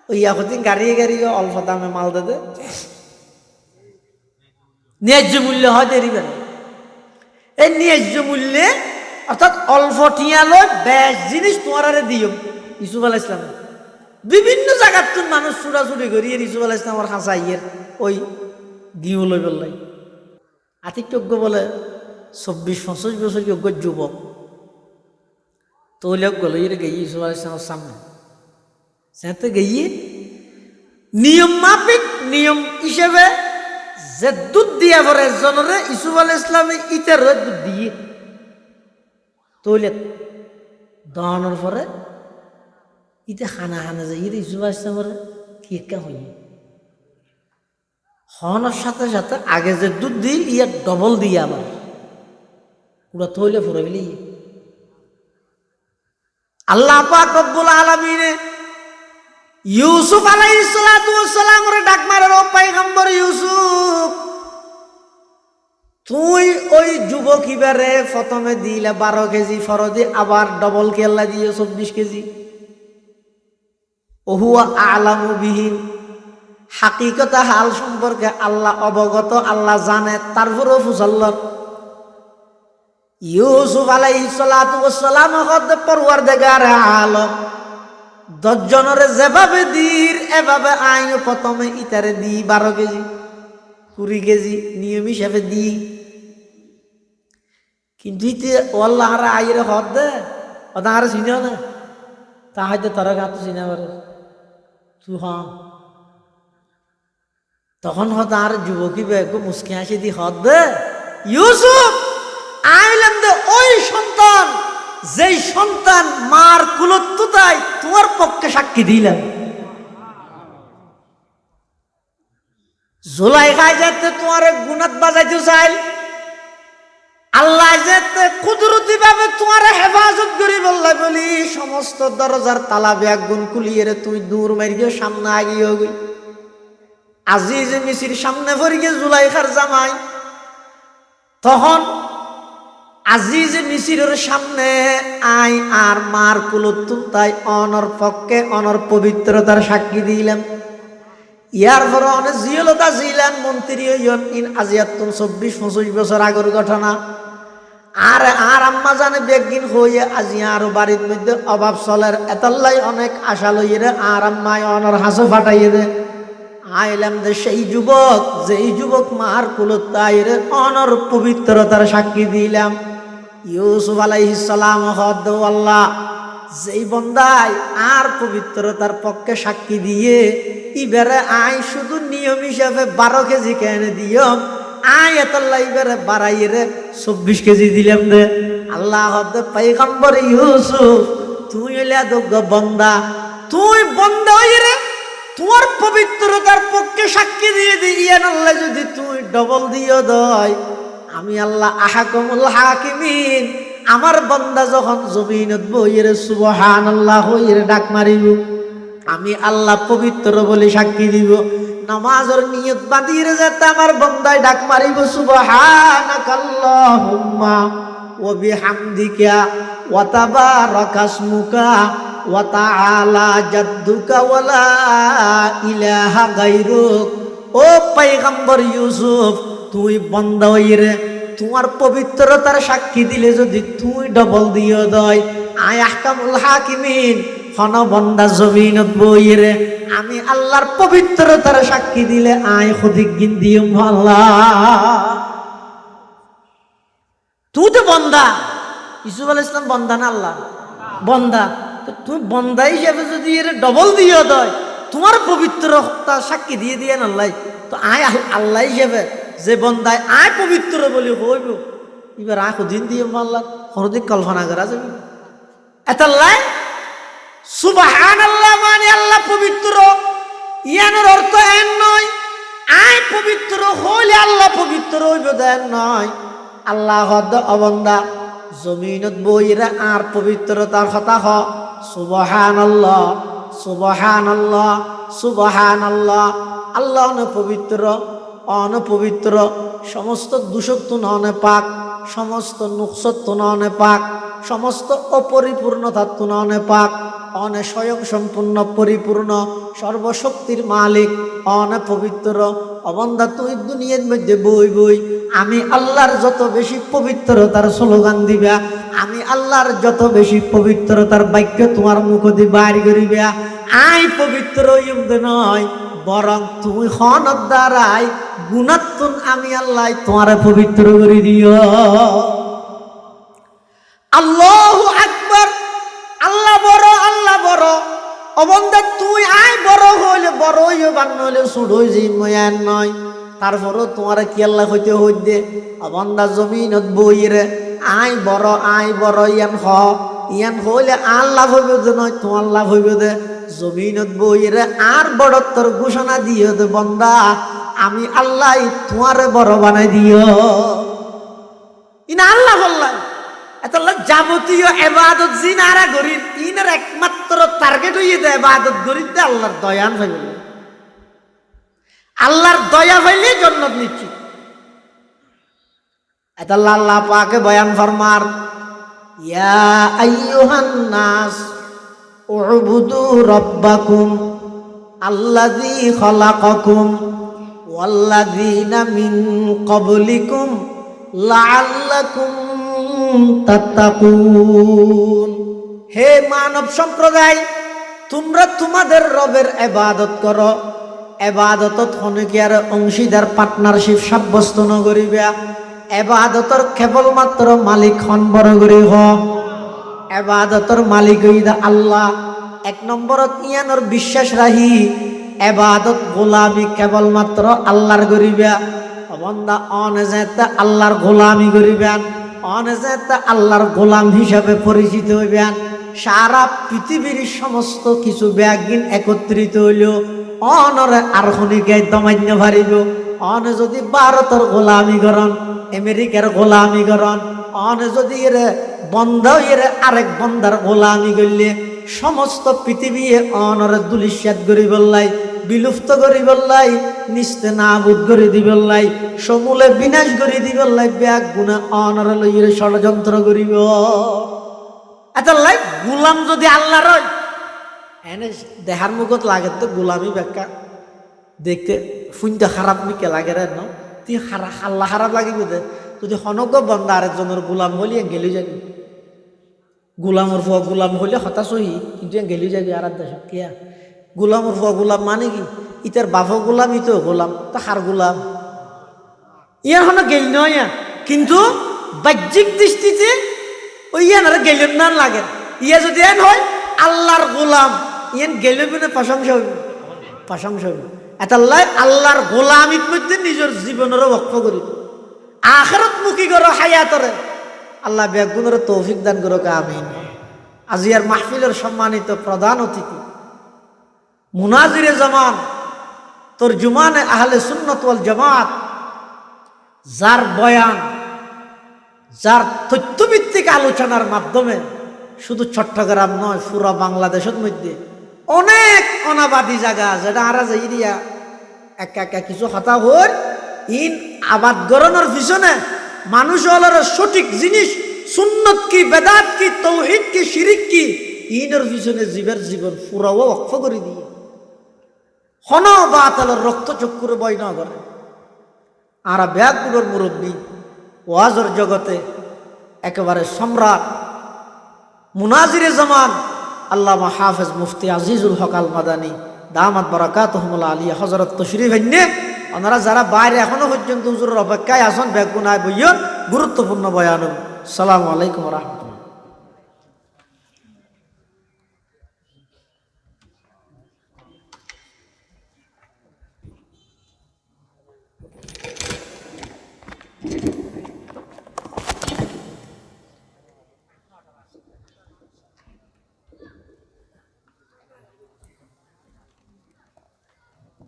ওই ইয়াকুতিন গাড়িয়ে গাড়িয়ে অল্প দামে মাল দে, ন্যায্য মূল্য হয় দেরিবেন। এই ন্যায্য মূল্যে অর্থাৎ অল্প টিয়া লয় বেশ জিনিস তোমার দিও। ইউসুফ আলাইহিস সালাম বিভিন্ন জায়গার তুন মানুষ চুরাচুরি করিয়ে ইসুফ আলাইহিস সালামের হাসাইয়ের ওই গিয়ে লই বললাই আতিকযোগ্য বলে 24-25 বছর যোগ্য যুবক তৈলক গেল এর গিয়ে ইসুফ আলাইহিস সালামের সামনে সেতে গিয়ে নিয়ম মাফিক নিয়ম হিসেবে যে দুধ দিয়া পরে জনরে ইসুফ আলাইহিস সালামে ইতের দুধ দিয়ে তৈলেক দহনের পরে ইতে খানা খানা যায় ইতে ইসুফ আলাইহিস সালামের কি হইয়ে হনের সাথে সাথে আগে যে দুধ দিই ইয়া ডবল দিয়ে আবার পুরা তৈলে ফুরে গেলি আল্লাহ পাক রব্বুল আলামিনে ইউসুফ আলাইহিস সালাতু ওয়াস সালামের ডাক মারে ও পয়গম্বর ইউসুফ তুই ওই যুবক ইবারে প্রথমে দিলে 12 কেজি ফরদি আবার ডবল কেল্লা দিয়ে 24 কেজি ওহুয়া আলামু বিহিম হাকিকত হাল সম্পর্কে আল্লাহ অবগত আল্লাহ জানে তারপরও ফুসাল্লার ইউসুফ আলাইহিস সালাতু ওয়াস সালাম হদ পরওয়ারদিগার আলম 10 জনের যেভাবে দির এভাবে আইও প্রথমে ইতারে দি 12 কেজি 20 কেজি নিয়ম হিসাবে দি কিন্তু ইতে আল্লাহ আর আইরে হদ দে ওদার চিনিও না তাহাতে তোর গাত চিনা পারে তুই হ্যাঁ তখন হতার যুবকী বেগ মুসকি হাসি দি হদ দে ইউসুফ আইলাম দে ওই সন্তান যেই সন্তান মার কুলত্তুতাই তোমার পক্ষে সাক্ষী দিলাম জুলাইখায় যেতে তোমার গুনাত বাজাইতে চাইল আল্লাহ যেতে কুদরতি ভাবে তোমার হেফাজত করি বললা বলি সমস্ত দরজার তালা ব্যাগুন কুলিয়ে রে তুই দূর মারিয়ে সামনে আগিয়ে গই আজিজ মিসির সামনে পড়ে গিয়ে জুলাইখার জামাই তখন আজিজ মিসিরের সামনে আই আর মার কুলতুম তাই অনর পক্ষে অনর পবিত্রতার সাক্ষী দিলাম ইয়ার পরে অনেক জিয়লতা ছিলেন মন্ত্রী হইন ইন আজিয়াতুন 24-25 বছর আগের ঘটনা আর আর আম্মা জানে বেগিন হয়ে আজি আর বাড়ির মধ্যে অভাব চলের এতলাই অনেক আশা লইয়ে আর আম্মায় অনর হাসো ফাটাইয়ে দে আইলাম দে সেই যুবক যেই যুবক মার কুলতাইরে অনর পবিত্রতার সাক্ষী দিলাম ইউসুফ আলাইহিস সালাম হদ আল্লাহ যেই বন্দাই আর পবিত্রতার পক্ষে সাক্ষী দিয়ে ইবারে আই শুধু নিয়ম হিসাবে 12 কেজি কেনে দিও আই এতলাই ইবারে বাড়াইয়ে 24 কেজি দিলাম দে আল্লাহ হদ পয়গম্বর ইউসুফ তুই হইলা দোগ বন্দা তুই বন্দা হইরে তোর পবিত্রতার পক্ষে সাক্ষী দিয়ে দিয়েন আল্লাহ যদি তুই ডবল দিও দয় আমি আল্লাহ আহকামুল হাকিমিন আমার বান্দা যখন জমিনত বইরে সুবহানাল্লাহ হইরে ডাক মারিব আমি আল্লাহ পবিত্র বলে সাক্ষী দিব নামাজের নিয়ত বাঁধিয়ে যেতে আমার বান্দায় ডাক মারিব সুবহানাকাল্লাহুম্মা ওয়া বিহামদিকা ওয়া তাবারাকাসমুকা ওয়া তাআলা জাদ্দুকা ওয়া লা ইলাহা গায়রুক ও পয়গম্বর ইউসুফ তুই বান্দা হইরে তোমার পবিত্রতার সাক্ষী দিলে যদি তুই ডবল দিও দয় আয় আহকামুল হাকিমিন হন বান্দা জমিনত বইরে আমি আল্লাহর পবিত্রতার সাক্ষী দিলে আয় খুদিক গিন দিও আল্লাহ তুই তো বান্দা ইউসুফ আলাইহিস সালাম বান্দা না আল্লাহ বান্দা তুমি বন্দা হিসেবে যদি এর ডবল দিয়ে দেয় তোমার পবিত্রতা সাক্ষী দিয়ে দিয়ে আল্লাহ তো আয় আল্লাহ হিসেবে যে বন্দায় আয় পবিত্র বলি হইব এবার আয় দিন দিয়ে আল্লাহ হরদিক কল্পনা করা যাবে এতাল্লাহ সুবহানাল্লাহ মানে আল্লাহ পবিত্র ইয়ানোর অর্থ এন নয় আয় পবিত্র হইলে আল্লাহ পবিত্র হইব দেন নয় আল্লাহ হদ অবন্দা জমিনত বইরা আর পবিত্রতার কথা হ সুবহানাল্লাহ সুবহানাল্লাহ সুবহানাল্লাহ আল্লাহ পবিত্র অনপবিত্র সমস্ত দূষত্ব ননে পাক সমস্ত নুকসত্ব ননে পাক সমস্ত অপরিপূর্ণতাত্ব ননে পাক অনে স্বয়ং সম্পূর্ণ পরিপূর্ণ সর্বশক্তির মালিক অনে পবিত্র অবন্দা তুই দুনিয়ার মধ্যে বই বই আমি আল্লাহর যত বেশি পবিত্রতার স্লোগান দিবা আমি আল্লাহর যত বেশি পবিত্রতার বাক্য তোমার মুখ দিয়ে বাইর করিবা আই পবিত্র হইম দে নয়, বরং তুমি হনত দ্বারাই গুণাত্তুন আমি আল্লাহ তোমারে পবিত্র করে দিও। আল্লাহু আকবার। আল্লাহ বড়, আল্লাহ বড়। অবন্দা তুই আয় বড় হইলে বড় হইও, বান্ন হইলে ছোট হয়ে যাই ময়ান নয়। তারপরও তোমার কি আল্লাহ হইতে হইতে অবন্দা জমিনত বইরে আয় বড় ইয়ান হইলে আর লাভ হইবে দে নয়, তোমার লাভ হইবে দে। জমিনত বইরে আর বড়ত্বর ঘোষণা দিও দে বন্দা আমি আল্লাহ তোমারে বড় বানাই দিও। ইনা আল্লাহ বললাম এত যাবতীয় এবাদত জিনারা গরিব ইনার একমাত্র টার্গেট হইয়ে দেয় এবাদত গরিব দে আল্লাহর দয়ান হইবে। আল্লাহর দয়া হইলে জান্নাত নিশ্চিত। এত আল্লাহ পাকে বয়ান ফরমার, ইয়া আইয়ুহান নাস উবুদু রাব্বাকুম আল্লাযী খালাকাকুম ওয়াল্লাযীনা মিন ক্বাবলিকুম লাআল্লাকুম তাত্তাকুন। হে মানব সম্প্রদায়, তোমরা তোমাদের রবের ইবাদত করো। এবাদতত হনকি আর অংশীদার পার্টনারশিপ সাব্যস্ত নগরিবা। এবাদতর কেবলমাত্র মালিক হন বড় করে হ। এবাদতর মালিক হইদা আল্লাহ। এক নম্বরত ইয়ানোর বিশ্বাস রাহি এবাদত গোলামি কেবলমাত্র আল্লাহর গরিবা। বন্দা অনেজাতে আল্লাহর গোলামি করিবেন, অনেজাতে আল্লাহর গোলাম হিসাবে পরিচিত হইবেন। সারা পৃথিবীর সমস্ত কিছু ব্যাগিন একত্রিত হইল অনরে আর খনিকে দমান্য ভারিব। অনে যদি ভারতের গোলামি করন, আমেরিকার গোলামি করন, অনে যদি এর বন্ধ এর আরেক বন্ধার গোলামি করলে সমস্ত পৃথিবী অনরে দুলিশ্বাত করি বললাই, বিলুপ্ত করি বললাই, নিস্তে নাবুদ করে দিবল্লাই, সমূলে বিনাশ করে দিবল্লাই। ব্যাগ গুণা অনরে লইয়ে ষড়যন্ত্র করিব। এত লাই গোলাম যদি আল্লাহর হয় এনে দেহার মুখত লাগে তো গোলামি ব্যাখ্যা দেখতে ফুনতে খারাপ মিকে লাগে রে ন তুই হাল্লা খারাপ লাগিব দে যদি হনক বন্ধা আরেকজনের গোলাম হলি গেলি যাবি। গোলামর ফুয়া গোলাম হলে হতাশ হই কিন্তু গেলি যাবি আর দেশ কিয়া গোলামর ফুয়া গোলাম মানে কি ইতার বাফ গোলাম ইতো গোলাম তা হার গোলাম ইয়ার হন গেল নয়। কিন্তু বাহ্যিক দৃষ্টিতে ওই ইয়ান আর গেলেন না লাগে। ইয়া যদি এন হয় আল্লাহর গোলাম ইয়ান গেলে বিনে প্রশংসা হইব, প্রশংসা হইব। এটাল্লাই আল্লাহর গোলামির মধ্যে নিজের জীবনেরও বক্ষ করিব। আখিরাত মুখী করো হায়াতরে আল্লাহ বেগুনের তৌফিক দান করো আমিন। আজিয়ার মাহফিলের সম্মানিত প্রধান অতিথি মুনাজিরে জামান তরজুমানে আহলে সুন্নাত ওয়াল জামাত, যার বয়ান যার তথ্যভিত্তিক আলোচনার মাধ্যমে শুধু চট্টগ্রাম নয় পুরো বাংলাদেশের মধ্যে অনেক অনাবাদী জায়গা যেটা আর যাইয়া একা একা কিছু হতা হর ইন আবাদ গরনের পিছনে মানুষ হলার সঠিক জিনিস সুন্নত কি বেদাত কি তৌহিদ কি শিরিক কি ইনের পিছনে জীবের জীবন পুরাও অক্ষ করে দিয়ে হন বাতালের রক্ত চক্ষুরে বয় না করে। আর ব্যাগগুলোর মুরব্বী ওয়াজর জগতে একেবারে সম্রাট মুনাজিরে জামান আল্লামা হাফেজ মুফতি আজিজুল হক আল মাদানী দামাত বারাকাতুহুমুল আলিয়া হযরত তশরিফ আননে ওনারা যারা বাইরে এখনো পর্যন্ত হুজুরের অপেক্ষায় আসন ব্যাগুনায় বইয়ন গুরুত্বপূর্ণ বয়ান। আসসালামু আলাইকুম ওয়া রাহমাতুল্লাহ।